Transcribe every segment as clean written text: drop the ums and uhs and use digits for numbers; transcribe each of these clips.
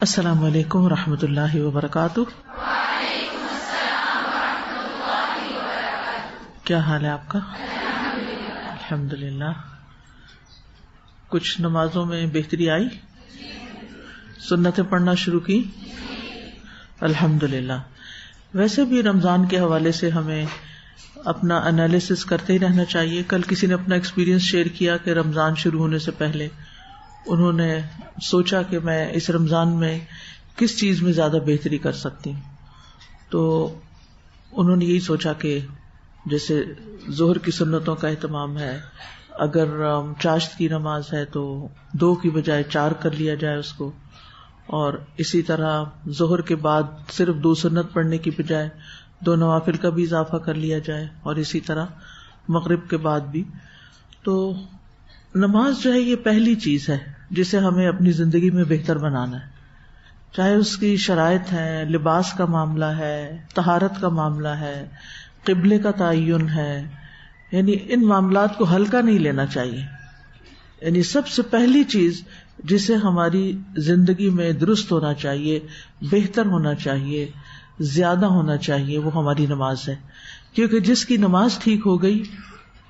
السلام علیکم ورحمۃ اللہ وبرکاتہ۔ وعلیکم السلام ورحمۃ اللہ وبرکاتہ۔ کیا حال ہے آپ کا؟ الحمدللہ۔ کچھ نمازوں میں بہتری آئی؟ سنتیں پڑھنا شروع کی؟ الحمدللہ۔ ویسے بھی رمضان کے حوالے سے ہمیں اپنا انالیسس کرتے ہی رہنا چاہیے۔ کل کسی نے اپنا ایکسپیرینس شیئر کیا کہ رمضان شروع ہونے سے پہلے انہوں نے سوچا کہ میں اس رمضان میں کس چیز میں زیادہ بہتری کر سکتی ہوں، تو انہوں نے یہی سوچا کہ جیسے ظہر کی سنتوں کا اہتمام ہے، اگر چاشت کی نماز ہے تو 2 کی بجائے 4 کر لیا جائے اس کو، اور اسی طرح ظہر کے بعد صرف 2 سنت پڑھنے کی بجائے 2 نوافل کا بھی اضافہ کر لیا جائے، اور اسی طرح مغرب کے بعد بھی۔ تو نماز جو ہے یہ پہلی چیز ہے جسے ہمیں اپنی زندگی میں بہتر بنانا ہے، چاہے اس کی شرائط ہے، لباس کا معاملہ ہے، طہارت کا معاملہ ہے، قبلے کا تعین ہے، یعنی ان معاملات کو ہلکا نہیں لینا چاہیے۔ یعنی سب سے پہلی چیز جسے ہماری زندگی میں درست ہونا چاہیے، بہتر ہونا چاہیے، زیادہ ہونا چاہیے، وہ ہماری نماز ہے، کیونکہ جس کی نماز ٹھیک ہو گئی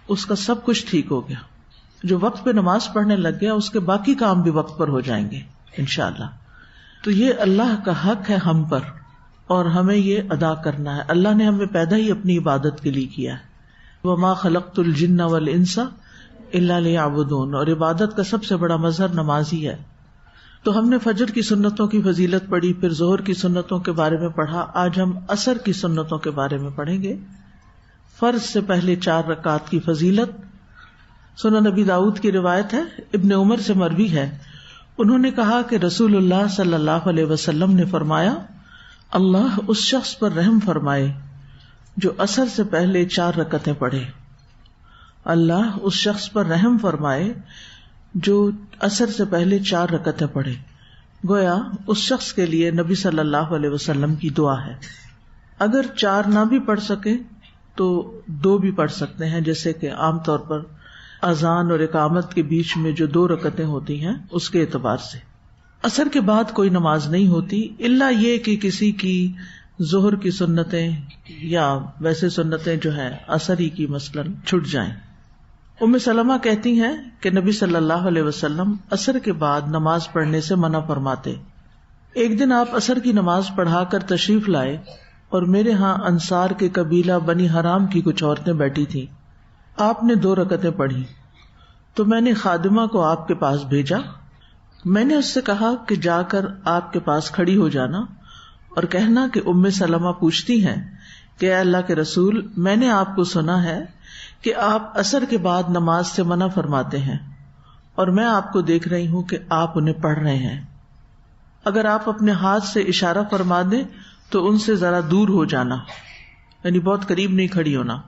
اس کا سب کچھ ٹھیک ہو گیا۔ جو وقت پہ نماز پڑھنے لگ گیا اس کے باقی کام بھی وقت پر ہو جائیں گے انشاءاللہ۔ تو یہ اللہ کا حق ہے ہم پر، اور ہمیں یہ ادا کرنا ہے۔ اللہ نے ہمیں پیدا ہی اپنی عبادت کے لیے کیا ہے، وَمَا خَلَقْتُ الْجِنَّ وَالْإِنسَ إِلَّا لِيَعْبُدُونَ، اور عبادت کا سب سے بڑا مظہر نماز ہی ہے۔ تو ہم نے فجر کی سنتوں کی فضیلت پڑھی، پھر ظہر کی سنتوں کے بارے میں پڑھا، آج ہم عصر کی سنتوں کے بارے میں پڑھیں گے۔ فرض سے پہلے 4 رکعات کی فضیلت۔ سنن نبی داؤد کی روایت ہے، ابن عمر سے مروی ہے، انہوں نے کہا کہ رسول اللہ صلی اللہ علیہ وسلم نے فرمایا، اللہ اس شخص پر رحم فرمائے جو عصر سے پہلے 4 رکعتیں پڑھے۔ اللہ اس شخص پر رحم فرمائے جو عصر سے پہلے 4 رکعتیں پڑھے۔ گویا اس شخص کے لیے نبی صلی اللہ علیہ وسلم کی دعا ہے۔ اگر 4 نہ بھی پڑھ سکے تو 2 بھی پڑھ سکتے ہیں، جیسے کہ عام طور پر اذان اور اقامت کے بیچ میں جو 2 رکعتیں ہوتی ہیں اس کے اعتبار سے۔ عصر کے بعد کوئی نماز نہیں ہوتی، الا یہ کہ کسی کی ظہر کی سنتیں یا ویسے سنتیں جو ہیں عصر ہی کی مثلاً چھٹ جائیں۔ ام سلمہ کہتی ہیں کہ نبی صلی اللہ علیہ وسلم عصر کے بعد نماز پڑھنے سے منع فرماتے۔ ایک دن آپ عصر کی نماز پڑھا کر تشریف لائے اور میرے ہاں انصار کے قبیلہ بنی حرام کی کچھ عورتیں بیٹھی تھیں۔ آپ نے 2 رکعتیں پڑھی تو میں نے خادمہ کو آپ کے پاس بھیجا۔ میں نے اس سے کہا کہ جا کر آپ کے پاس کھڑی ہو جانا اور کہنا کہ ام سلمہ پوچھتی ہیں کہ اے اللہ کے رسول، میں نے آپ کو سنا ہے کہ آپ عصر کے بعد نماز سے منع فرماتے ہیں، اور میں آپ کو دیکھ رہی ہوں کہ آپ انہیں پڑھ رہے ہیں۔ اگر آپ اپنے ہاتھ سے اشارہ فرما دیں تو ان سے ذرا دور ہو جانا، یعنی بہت قریب نہیں کھڑی ہونا۔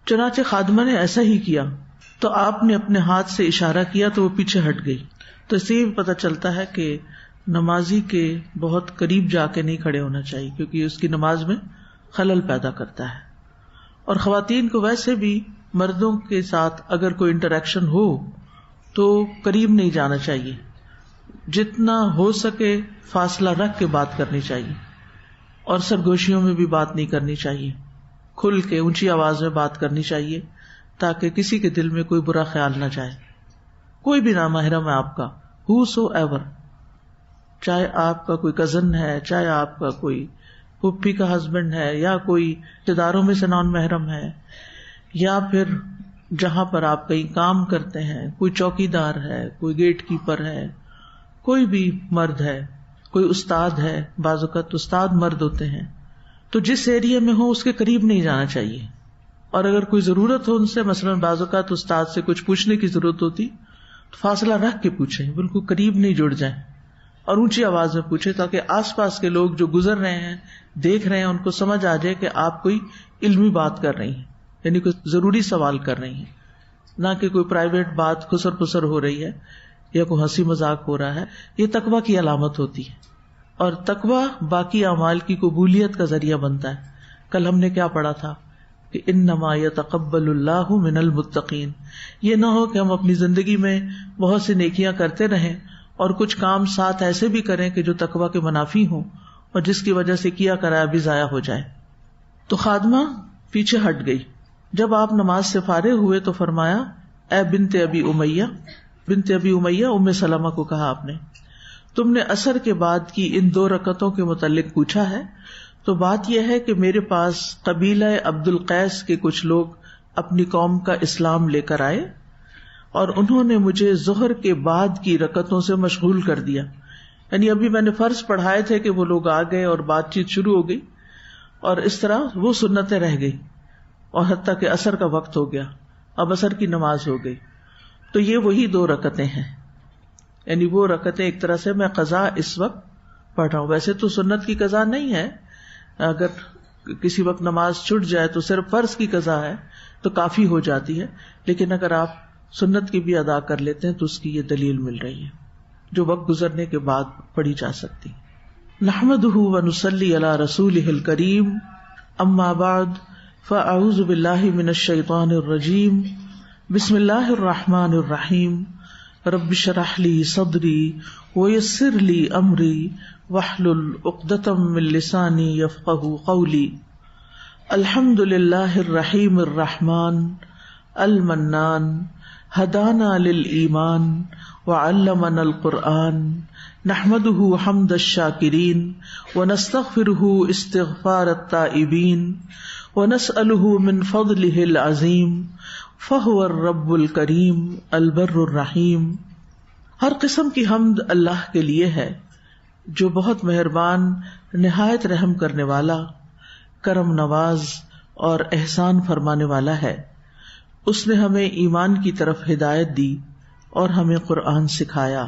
چنانچہ خادمہ نے ایسا ہی کیا تو آپ نے اپنے ہاتھ سے اشارہ کیا تو وہ پیچھے ہٹ گئی۔ تو اس سے بھی پتہ چلتا ہے کہ نمازی کے بہت قریب جا کے نہیں کھڑے ہونا چاہیے، کیونکہ اس کی نماز میں خلل پیدا کرتا ہے۔ اور خواتین کو ویسے بھی مردوں کے ساتھ اگر کوئی انٹریکشن ہو تو قریب نہیں جانا چاہیے، جتنا ہو سکے فاصلہ رکھ کے بات کرنی چاہیے، اور سرگوشیوں میں بھی بات نہیں کرنی چاہیے، کھل کے اونچی آواز میں بات کرنی چاہیے تاکہ کسی کے دل میں کوئی برا خیال نہ جائے۔ کوئی بھی نامحرم ہے آپ کا، ہو سو ایور، چاہے آپ کا کوئی کزن ہے، چاہے آپ کا کوئی پھپھی کا ہسبینڈ ہے، یا کوئی رشتے داروں میں سے نان محرم ہے، یا پھر جہاں پر آپ کہیں کام کرتے ہیں کوئی چوکی دار ہے، کوئی گیٹ کیپر ہے، کوئی بھی مرد ہے، کوئی استاد ہے، بعض اوقات استاد مرد ہوتے ہیں، تو جس ایریا میں ہو اس کے قریب نہیں جانا چاہیے۔ اور اگر کوئی ضرورت ہو ان سے، مثلاً بعض اوقات استاد سے کچھ پوچھنے کی ضرورت ہوتی تو فاصلہ رکھ کے پوچھیں، بالکل قریب نہیں جڑ جائیں، اور اونچی آواز میں پوچھیں تاکہ آس پاس کے لوگ جو گزر رہے ہیں، دیکھ رہے ہیں، ان کو سمجھ آ جائے کہ آپ کوئی علمی بات کر رہی ہیں، یعنی کوئی ضروری سوال کر رہی ہیں، نہ کہ کوئی پرائیویٹ بات خسر پسر ہو رہی ہے یا کوئی ہنسی مذاق ہو رہا ہے۔ یہ تقویٰ کی علامت ہوتی ہے، اور تقویٰ باقی اعمال کی قبولیت کا ذریعہ بنتا ہے۔ کل ہم نے کیا پڑھا تھا کہ انما یتقبل اللہ من المتقین۔ یہ نہ ہو کہ ہم اپنی زندگی میں بہت سی نیکیاں کرتے رہیں اور کچھ کام ساتھ ایسے بھی کریں کہ جو تقوی کے منافی ہوں اور جس کی وجہ سے کیا کرایا بھی ضائع ہو جائے. تو خادمہ پیچھے ہٹ گئی. جب آپ نماز سے فارغ ہوئے تو فرمایا اے بنت ابی امیہ. بنت ابی امیہ ام سلمہ کو کہا آپ نے تم نے عصر کے بعد کی ان 2 رکعتوں کے متعلق پوچھا ہے؟ تو بات یہ ہے کہ میرے پاس قبیلہ عبد القیس کے کچھ لوگ اپنی قوم کا اسلام لے کر آئے اور انہوں نے مجھے ظہر کے بعد کی رکعتوں سے مشغول کر دیا. یعنی ابھی میں نے فرض پڑھائے تھے کہ وہ لوگ آ گئے اور بات چیت شروع ہو گئی اور اس طرح وہ سنتیں رہ گئی اور حتیٰ کہ عصر کا وقت ہو گیا. اب عصر کی نماز ہو گئی. تو یہ وہی 2 رکعتیں ہیں. یعنی وہ رکعتیں ایک طرح سے میں قضا اس وقت پڑھ رہا ہوں. ویسے تو سنت کی قضا نہیں ہے، اگر کسی وقت نماز چھوٹ جائے تو صرف فرض کی قضا ہے تو کافی ہو جاتی ہے، لیکن اگر آپ سنت کی بھی ادا کر لیتے ہیں تو اس کی یہ دلیل مل رہی ہے جو وقت گزرنے کے بعد پڑھی جا سکتی. نحمدہ ونصلی علی رسولہ الکریم، اما بعد فاعوذ باللہ من الشیطان الرجیم، بسم اللہ الرحمن الرحیم، رب اشرح لی صدری ویسر لی امری واحلل عقدۃ من لسانی یفقہوا قولی. الحمد للہ الرحیم الرحمن المنان ہدانا للایمان وعلمنا القرآن نحمده حمد الشاکرین ونستغفره استغفار التائبین ونسأله من فضله العظیم فهو الرب الکریم البر الرحیم. ہر قسم کی حمد اللہ کے لیے ہے جو بہت مہربان، نہایت رحم کرنے والا، کرم نواز اور احسان فرمانے والا ہے. اس نے ہمیں ایمان کی طرف ہدایت دی اور ہمیں قرآن سکھایا.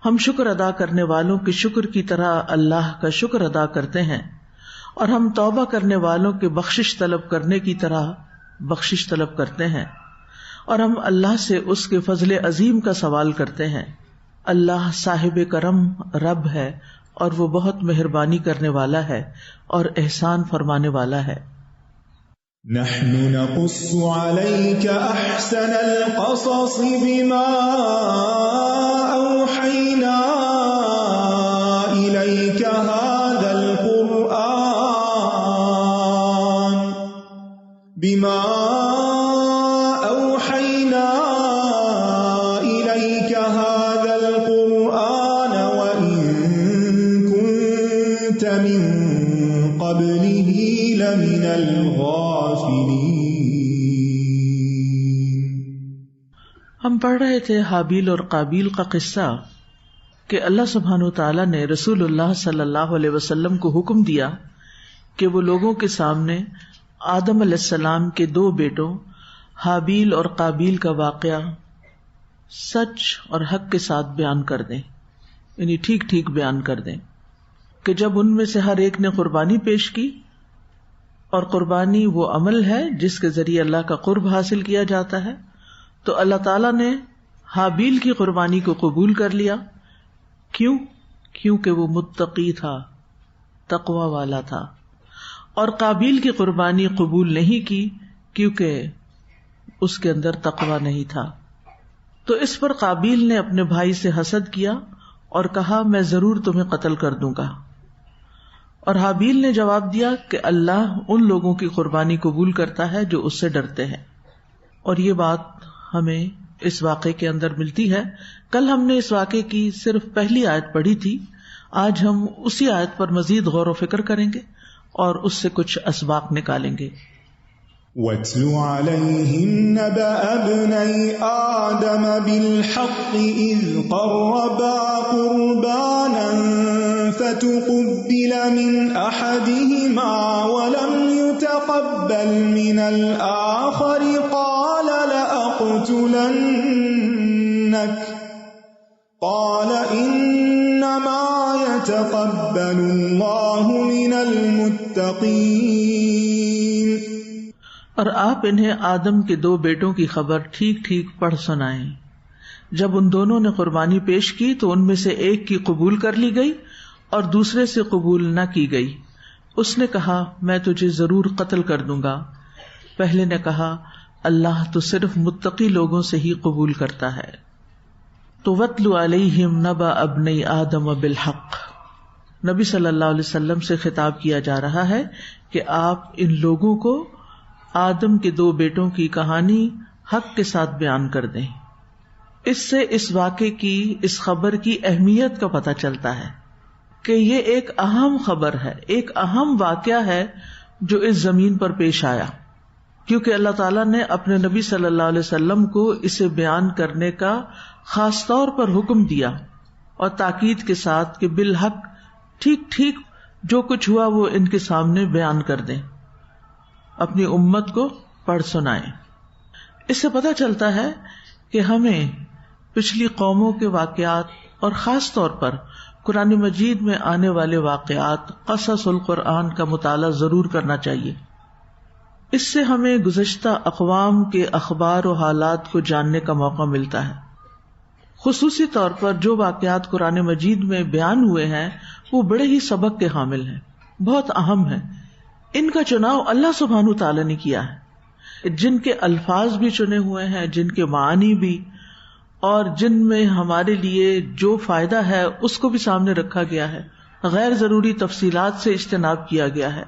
ہم شکر ادا کرنے والوں کے شکر کی طرح اللہ کا شکر ادا کرتے ہیں اور ہم توبہ کرنے والوں کے بخشش طلب کرنے کی طرح بخشش طلب کرتے ہیں اور ہم اللہ سے اس کے فضل عظیم کا سوال کرتے ہیں. اللہ صاحب کرم رب ہے اور وہ بہت مہربانی کرنے والا ہے اور احسان فرمانے والا ہے. نحن نقص عليك احسن القصص بما اوحينا اليك هذا القرآن بما اوحينا اليك هذا القرآن وان كنت من قبله لمن ہم پڑھ رہے تھے حابیل اور قابیل کا قصہ کہ اللہ سبحانہ وتعالیٰ نے رسول اللہ صلی اللہ علیہ وسلم کو حکم دیا کہ وہ لوگوں کے سامنے آدم علیہ السلام کے 2 بیٹوں حابیل اور قابیل کا واقعہ سچ اور حق کے ساتھ بیان کر دیں، یعنی ٹھیک ٹھیک بیان کر دیں کہ جب ان میں سے ہر ایک نے قربانی پیش کی، اور قربانی وہ عمل ہے جس کے ذریعے اللہ کا قرب حاصل کیا جاتا ہے، تو اللہ تعالیٰ نے حابیل کی قربانی کو قبول کر لیا. کیونکہ وہ متقی تھا، تقوی والا تھا. اور قابیل کی قربانی قبول نہیں کی کیونکہ اس کے اندر تقوی نہیں تھا. تو اس پر قابیل نے اپنے بھائی سے حسد کیا اور کہا میں ضرور تمہیں قتل کر دوں گا. اور حابیل نے جواب دیا کہ اللہ ان لوگوں کی قربانی قبول کرتا ہے جو اس سے ڈرتے ہیں. اور یہ بات ہمیں اس واقعے کے اندر ملتی ہے. کل ہم نے اس واقعے کی صرف پہلی آیت پڑھی تھی. آج ہم اسی آیت پر مزید غور و فکر کریں گے اور اس سے کچھ اسباق نکالیں گے. وَاتْلُ عَلَيْهِمْ نَبَأَ ابْنَيْ آدَمَ بِالْحَقِّ إِذْ قَرَّبَا قُرْبَانًا فَتُقُبِّلَ مِنْ أَحَدِهِمَا وَلَمْ يُتَقَبَّلْ مِنَ الْآخَرِ قَالَ لَأَقْتُلَنَّكَ قَالَ إِنَّمَا يَتَقَبَّلُ اللَّهُ مِنَ الْمُتَّقِينَ. اور آپ انہیں آدم کے 2 بیٹوں کی خبر ٹھیک ٹھیک پڑھ سنائیں. جب ان دونوں نے قربانی پیش کی تو ان میں سے ایک کی قبول کر لی گئی اور دوسرے سے قبول نہ کی گئی. اس نے کہا میں تجھے ضرور قتل کر دوں گا. پہلے نے کہا اللہ تو صرف متقی لوگوں سے ہی قبول کرتا ہے. تو وَاتْلُ عَلَيْهِمْ نَبَأَ ابْنَيْ آدَمَ بِالْحَقِّ، نبی صلی اللہ علیہ وسلم سے خطاب کیا جا رہا ہے کہ آپ ان لوگوں کو آدم کے 2 بیٹوں کی کہانی حق کے ساتھ بیان کر دیں۔ اس سے اس واقعے کی، اس خبر کی اہمیت کا پتہ چلتا ہے کہ یہ ایک اہم خبر ہے، ایک اہم واقعہ ہے جو اس زمین پر پیش آیا، کیونکہ اللہ تعالیٰ نے اپنے نبی صلی اللہ علیہ وسلم کو اسے بیان کرنے کا خاص طور پر حکم دیا، اور تاکید کے ساتھ کہ بالحق ٹھیک ٹھیک جو کچھ ہوا وہ ان کے سامنے بیان کر دیں، اپنی امت کو پڑھ سنائیں۔ اس سے پتہ چلتا ہے کہ ہمیں پچھلی قوموں کے واقعات اور خاص طور پر قرآن مجید میں آنے والے واقعات، قصص القرآن کا مطالعہ ضرور کرنا چاہیے۔ اس سے ہمیں گزشتہ اقوام کے اخبار و حالات کو جاننے کا موقع ملتا ہے۔ خصوصی طور پر جو واقعات قرآن مجید میں بیان ہوئے ہیں وہ بڑے ہی سبق کے حامل ہیں، بہت اہم ہیں۔ ان کا چناؤ اللہ سبحانہ تعالیٰ نے کیا ہے، جن کے الفاظ بھی چنے ہوئے ہیں، جن کے معنی بھی، اور جن میں ہمارے لیے جو فائدہ ہے اس کو بھی سامنے رکھا گیا ہے، غیر ضروری تفصیلات سے اجتناب کیا گیا ہے۔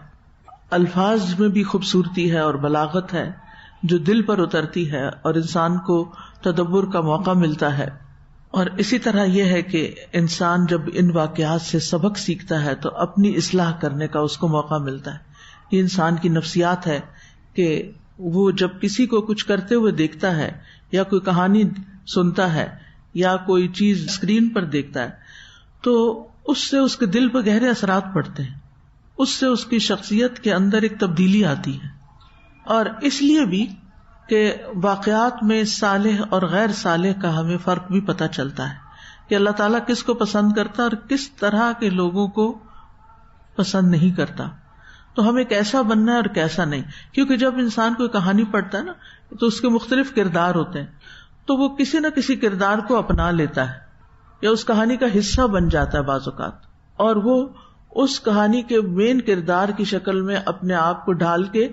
الفاظ میں بھی خوبصورتی ہے اور بلاغت ہے جو دل پر اترتی ہے اور انسان کو تدبر کا موقع ملتا ہے۔ اور اسی طرح یہ ہے کہ انسان جب ان واقعات سے سبق سیکھتا ہے تو اپنی اصلاح کرنے کا اس کو موقع ملتا ہے۔ یہ انسان کی نفسیات ہے کہ وہ جب کسی کو کچھ کرتے ہوئے دیکھتا ہے یا کوئی کہانی سنتا ہے یا کوئی چیز اسکرین پر دیکھتا ہے تو اس سے اس کے دل پر گہرے اثرات پڑتے ہیں، اس سے اس کی شخصیت کے اندر ایک تبدیلی آتی ہے۔ اور اس لیے بھی کہ واقعات میں صالح اور غیر صالح کا ہمیں فرق بھی پتہ چلتا ہے کہ اللہ تعالیٰ کس کو پسند کرتا اور کس طرح کے لوگوں کو پسند نہیں کرتا، تو ہمیں کیسا بننا ہے اور کیسا نہیں۔ کیونکہ جب انسان کوئی کہانی پڑھتا ہے نا تو اس کے مختلف کردار ہوتے ہیں، تو وہ کسی نہ کسی کردار کو اپنا لیتا ہے یا اس کہانی کا حصہ بن جاتا ہے بعض اوقات، اور وہ اس کہانی کے مین کردار کی شکل میں اپنے آپ کو ڈھال کے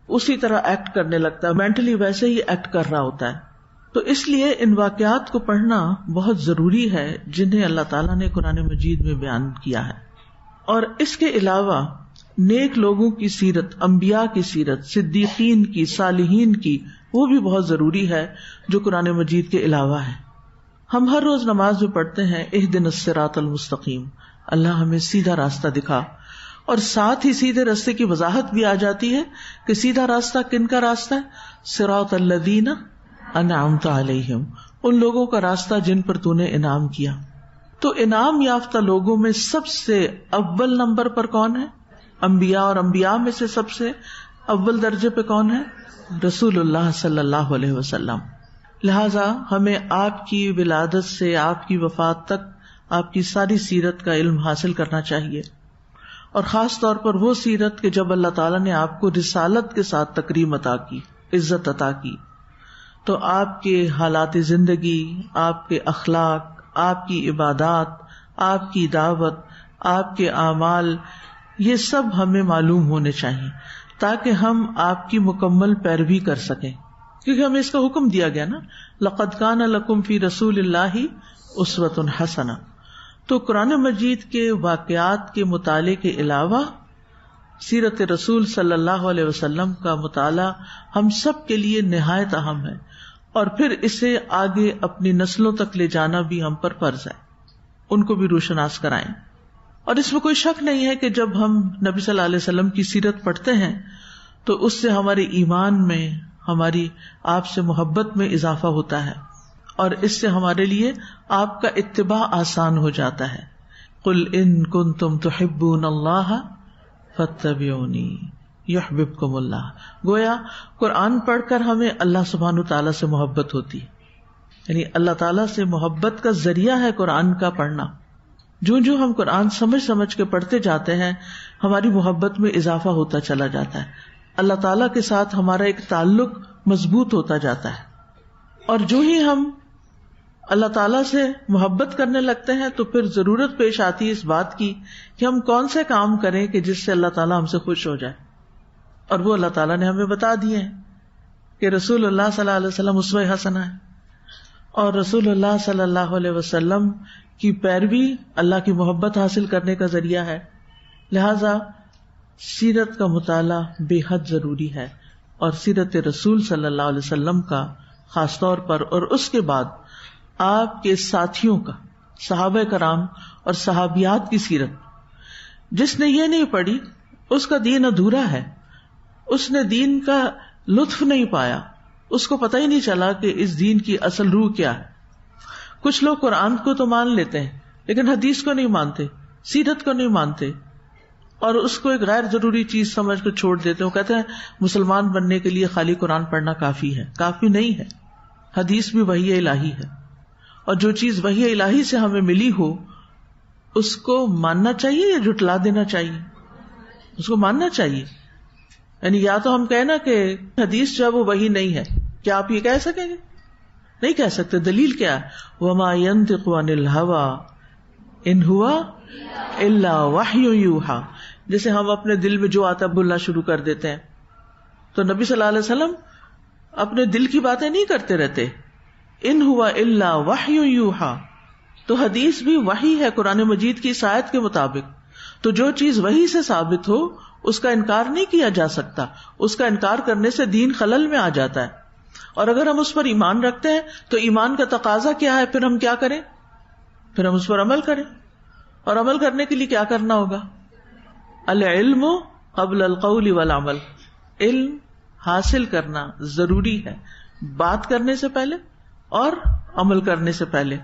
اسی طرح ایکٹ کرنے لگتا ہے، مینٹلی ویسے ہی ایکٹ کر رہا ہوتا ہے۔ تو اس لیے ان واقعات کو پڑھنا بہت ضروری ہے جنہیں اللہ تعالیٰ نے قرآن مجید میں بیان کیا ہے۔ اور اس کے علاوہ نیک لوگوں کی سیرت، انبیاء کی سیرت، صدیقین کی، صالحین کی، وہ بھی بہت ضروری ہے جو قرآن مجید کے علاوہ ہے۔ ہم ہر روز نماز میں پڑھتے ہیں اہدنا الصراط المستقیم، اللہ ہمیں سیدھا راستہ دکھا، اور ساتھ ہی سیدھے راستے کی وضاحت بھی آ جاتی ہے کہ سیدھا راستہ کن کا راستہ ہے؟ صراط الذین انعمت علیہم، ان لوگوں کا راستہ جن پر تو نے انعام کیا۔ تو انعام یافتہ لوگوں میں سب سے اول نمبر پر کون ہے؟ انبیاء، اور انبیاء میں سے سب سے اول درجے پہ کون ہے؟ رسول اللہ صلی اللہ علیہ وسلم۔ لہذا ہمیں آپ کی ولادت سے آپ کی وفات تک آپ کی ساری سیرت کا علم حاصل کرنا چاہیے، اور خاص طور پر وہ سیرت کہ جب اللہ تعالیٰ نے آپ کو رسالت کے ساتھ تکریم عطا کی، عزت عطا کی، تو آپ کے حالات زندگی، آپ کے اخلاق، آپ کی عبادات، آپ کی دعوت، آپ کے اعمال، یہ سب ہمیں معلوم ہونے چاہیے تاکہ ہم آپ کی مکمل پیروی کر سکیں، کیونکہ ہمیں اس کا حکم دیا گیا نا، لقد کان لکم فی رسول اللہ اسوۃ حسنہ۔ تو قرآن مجید کے واقعات کے مطالعے کے علاوہ سیرت رسول صلی اللہ علیہ وسلم کا مطالعہ ہم سب کے لیے نہایت اہم ہے، اور پھر اسے آگے اپنی نسلوں تک لے جانا بھی ہم پر فرض ہے، ان کو بھی روشناس کرائیں۔ اور اس میں کوئی شک نہیں ہے کہ جب ہم نبی صلی اللہ علیہ وسلم کی سیرت پڑھتے ہیں تو اس سے ہمارے ایمان میں، ہماری آپ سے محبت میں اضافہ ہوتا ہے، اور اس سے ہمارے لیے آپ کا اتباع آسان ہو جاتا ہے۔ قل ان کنتم تحبون اللہ فاتبعونی یحببکم اللہ۔ گویا قرآن پڑھ کر ہمیں اللہ سبحانہ تعالیٰ سے محبت ہوتی ہے، یعنی اللہ تعالیٰ سے محبت کا ذریعہ ہے قرآن کا پڑھنا۔ جو جو ہم قرآن سمجھ سمجھ کے پڑھتے جاتے ہیں ہماری محبت میں اضافہ ہوتا چلا جاتا ہے، اللہ تعالیٰ کے ساتھ ہمارا ایک تعلق مضبوط ہوتا جاتا ہے، اور جو ہی ہم اللہ تعالیٰ سے محبت کرنے لگتے ہیں تو پھر ضرورت پیش آتی ہے اس بات کی کہ ہم کون سے کام کریں کہ جس سے اللہ تعالیٰ ہم سے خوش ہو جائے، اور وہ اللہ تعالیٰ نے ہمیں بتا دیے ہیں کہ رسول اللہ صلی اللہ علیہ وسلم اسوہ حسنہ ہے۔ اور رسول اللہ صلی اللہ علیہ وسلم کی پیروی اللہ کی محبت حاصل کرنے کا ذریعہ ہے. لہذا سیرت کا مطالعہ بے حد ضروری ہے، اور سیرت رسول صلی اللہ علیہ وسلم کا خاص طور پر، اور اس کے بعد آپ کے ساتھیوں کا، صحابہ کرام اور صحابیات کی سیرت. جس نے یہ نہیں پڑھی اس کا دین ادھورا ہے، اس نے دین کا لطف نہیں پایا، اس کو پتہ ہی نہیں چلا کہ اس دین کی اصل روح کیا ہے. کچھ لوگ قرآن کو تو مان لیتے ہیں لیکن حدیث کو نہیں مانتے، سیرت کو نہیں مانتے، اور اس کو ایک غیر ضروری چیز سمجھ کر چھوڑ دیتے ہیں. وہ کہتے ہیں مسلمان بننے کے لیے خالی قرآن پڑھنا کافی ہے. کافی نہیں ہے، حدیث بھی وحی الہی ہے، اور جو چیز وحی الہی سے ہمیں ملی ہو اس کو ماننا چاہیے یا جھٹلا دینا چاہیے؟ اس کو ماننا چاہیے. یعنی یا تو ہم کہیں نا کہ حدیث جو ہے وہ وحی نہیں ہے، کیا آپ یہ کہہ سکیں گے؟ نہیں کہہ سکتے. دلیل کیا ہے؟ وَمَا يَنطِقُ عَنِ الْهَوَىٰ إِنْ هُوَ إِلَّا وَحْيٌ يُوحَىٰ. جیسے ہم اپنے دل میں جو آتا ہے بولنا شروع کر دیتے ہیں. تو نبی صلی اللہ علیہ وسلم اپنے دل کی باتیں نہیں کرتے رہتے. إِنْ هُوَ إِلَّا وَحْيٌ يُوحَىٰ. تو حدیث بھی وحی ہے قرآن مجید کی اس آیت کے مطابق. تو جو چیز وحی سے ثابت ہو اس کا انکار نہیں کیا جا سکتا. اس کا انکار کرنے سے دین خلل میں آ جاتا ہے. اور اگر ہم اس پر ایمان رکھتے ہیں تو ایمان کا تقاضا کیا ہے؟ پھر ہم کیا کریں؟ پھر ہم اس پر عمل کریں. اور عمل کرنے کے لیے کیا کرنا ہوگا؟ العلم قبل القول والعمل. علم حاصل کرنا ضروری ہے بات کرنے سے پہلے اور عمل کرنے سے پہلے.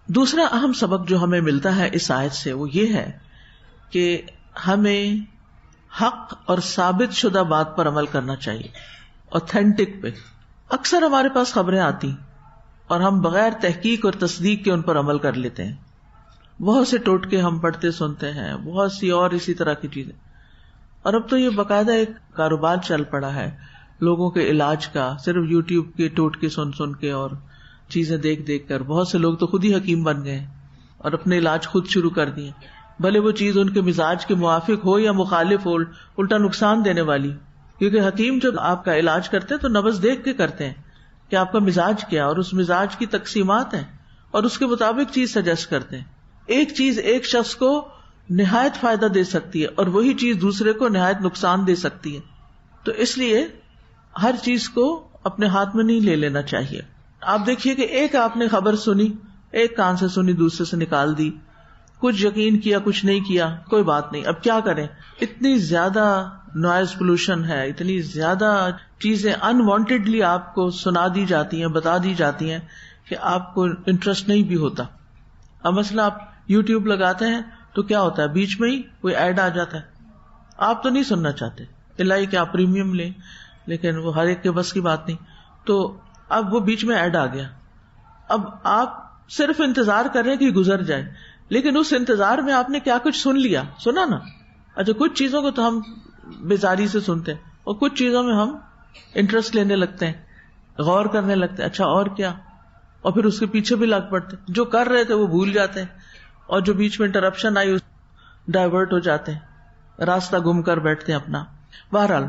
دوسرا اہم سبق جو ہمیں ملتا ہے اس آیت سے وہ یہ ہے کہ ہمیں حق اور ثابت شدہ بات پر عمل کرنا چاہیے، اوتھینٹک پہ. اکثر ہمارے پاس خبریں آتی اور ہم بغیر تحقیق اور تصدیق کے ان پر عمل کر لیتے ہیں. بہت سے ٹوٹکے ہم پڑھتے سنتے ہیں، بہت سی اور اسی طرح کی چیزیں. اور اب تو یہ باقاعدہ ایک کاروبار چل پڑا ہے لوگوں کے علاج کا، صرف یوٹیوب کے ٹوٹکے سن کے اور چیزیں دیکھ کر. بہت سے لوگ تو خود ہی حکیم بن گئے اور اپنے علاج خود شروع کر دیے، بھلے وہ چیز ان کے مزاج کے موافق ہو یا مخالف ہو، الٹا نقصان دینے والی. کیونکہ حکیم جب آپ کا علاج کرتے ہیں تو نبض دیکھ کے کرتے ہیں کہ آپ کا مزاج کیا، اور اس مزاج کی تقسیمات ہیں اور اس کے مطابق چیز سجیسٹ کرتے ہیں. ایک چیز ایک شخص کو نہایت فائدہ دے سکتی ہے اور وہی چیز دوسرے کو نہایت نقصان دے سکتی ہے. تو اس لیے ہر چیز کو اپنے ہاتھ میں نہیں لے لینا چاہیے. آپ دیکھیے کہ ایک آپ نے خبر سنی، ایک کان سے سنی دوسرے سے نکال دی، کچھ یقین کیا کچھ نہیں کیا، کوئی بات نہیں. اب کیا کریں؟ اتنی زیادہ نوائز پولوشن ہے، اتنی زیادہ چیزیں انوانٹیڈلی آپ کو سنا دی جاتی ہیں، بتا دی جاتی ہیں کہ آپ کو انٹرسٹ نہیں بھی ہوتا. اب مثلا آپ یوٹیوب لگاتے ہیں تو کیا ہوتا ہے؟ بیچ میں ہی کوئی ایڈ آ جاتا ہے. آپ تو نہیں سننا چاہتے، الہی کہ آپ پریمیم لیں، لیکن وہ ہر ایک کے بس کی بات نہیں. تو اب وہ بیچ میں ایڈ آ گیا. اب آپ صرف انتظار کر رہے ہیں کہ گزر جائے، لیکن اس انتظار میں آپ نے کیا کچھ سنا نا. اچھا، کچھ چیزوں کو تو ہم بیزاری سے سنتے ہیں اور کچھ چیزوں میں ہم انٹرسٹ لینے لگتے ہیں، غور کرنے لگتے ہیں، اچھا اور کیا، اور پھر اس کے پیچھے بھی لگ پڑتے ہیں. جو کر رہے تھے وہ بھول جاتے ہیں، اور جو بیچ میں انٹرپشن آئی ڈائیورٹ ہو جاتے ہیں، راستہ گم کر بیٹھتے ہیں اپنا. بہرحال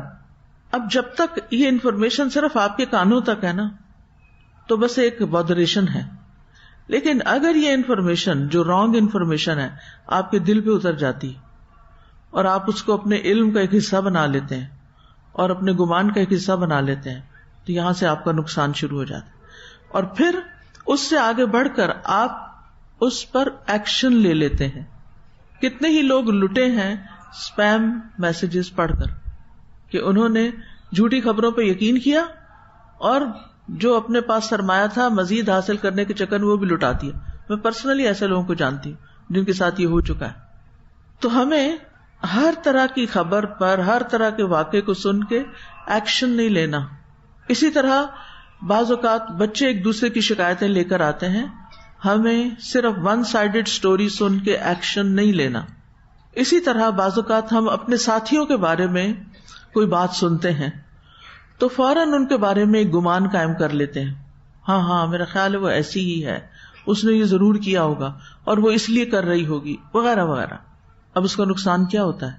اب جب تک یہ انفارمیشن صرف آپ کے کانوں تک ہے نا تو بس ایک مودریشن ہے. لیکن اگر یہ انفارمیشن جو رانگ انفارمیشن ہے آپ کے دل پہ اتر جاتی اور آپ اس کو اپنے علم کا ایک حصہ بنا لیتے ہیں اور اپنے گمان کا ایک حصہ بنا لیتے ہیں تو یہاں سے آپ کا نقصان شروع ہو جاتا ہے. اور پھر اس سے آگے بڑھ کر آپ اس پر ایکشن لے لیتے ہیں. کتنے ہی لوگ لٹے ہیں اسپیم میسجز پڑھ کر کہ انہوں نے جھوٹی خبروں پہ یقین کیا اور جو اپنے پاس سرمایہ تھا مزید حاصل کرنے کے چکر میں وہ بھی لٹا دیا. میں پرسنلی ایسے لوگوں کو جانتی ہوں جن کے ساتھ یہ ہو چکا ہے. تو ہمیں ہر طرح کی خبر پر، ہر طرح کے واقعے کو سن کے ایکشن نہیں لینا. اسی طرح بعض اوقات بچے ایک دوسرے کی شکایتیں لے کر آتے ہیں، ہمیں صرف ون سائیڈڈ سٹوری سن کے ایکشن نہیں لینا. اسی طرح بعض اوقات ہم اپنے ساتھیوں کے بارے میں کوئی بات سنتے ہیں تو فوراً ان کے بارے میں ایک گمان قائم کر لیتے ہیں، ہاں میرا خیال ہے وہ ایسی ہی ہے، اس نے یہ ضرور کیا ہوگا اور وہ اس لیے کر رہی ہوگی وغیرہ وغیرہ. اب اس کا نقصان کیا ہوتا ہے؟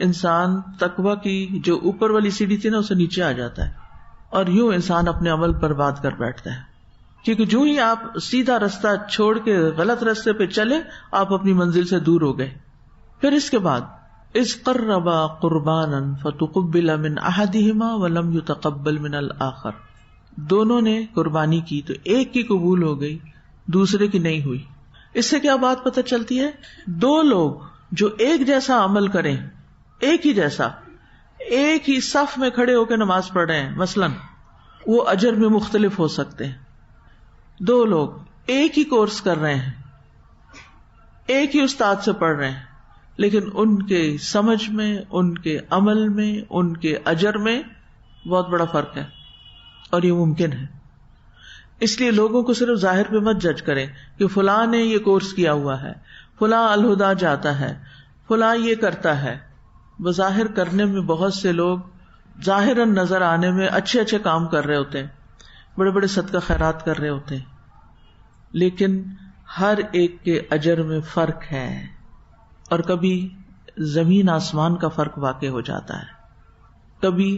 انسان تقویٰ کی جو اوپر والی سیڑھی تھی نا اسے نیچے آ جاتا ہے اور یوں انسان اپنے عمل برباد کر بیٹھتا ہے. کیونکہ جو ہی آپ سیدھا راستہ چھوڑ کے غلط راستے پہ چلے آپ اپنی منزل سے دور ہو گئے. پھر اس کے بعد اذ قربا قربانا فتقبل من احدهما ولم يتقبل من الاخر، دونوں نے قربانی کی تو ایک کی قبول ہو گئی دوسرے کی نہیں ہوئی. اس سے کیا بات پتہ چلتی ہے؟ دو لوگ جو ایک جیسا عمل کریں، ایک ہی جیسا، ایک ہی صف میں کھڑے ہو کے نماز پڑھ رہے ہیں مثلا، وہ اجر میں مختلف ہو سکتے ہیں. دو لوگ ایک ہی کورس کر رہے ہیں، ایک ہی استاد سے پڑھ رہے ہیں، لیکن ان کے سمجھ میں، ان کے عمل میں، ان کے اجر میں بہت بڑا فرق ہے، اور یہ ممکن ہے. اس لیے لوگوں کو صرف ظاہر پہ مت جج کریں کہ فلاں نے یہ کورس کیا ہوا ہے، فلاں الہدا جاتا ہے، فلاں یہ کرتا ہے. بظاہر کرنے میں بہت سے لوگ ظاہراً نظر آنے میں اچھے اچھے کام کر رہے ہوتے ہیں، بڑے بڑے صدقہ خیرات کر رہے ہوتے ہیں، لیکن ہر ایک کے اجر میں فرق ہے، اور کبھی زمین آسمان کا فرق واقع ہو جاتا ہے. کبھی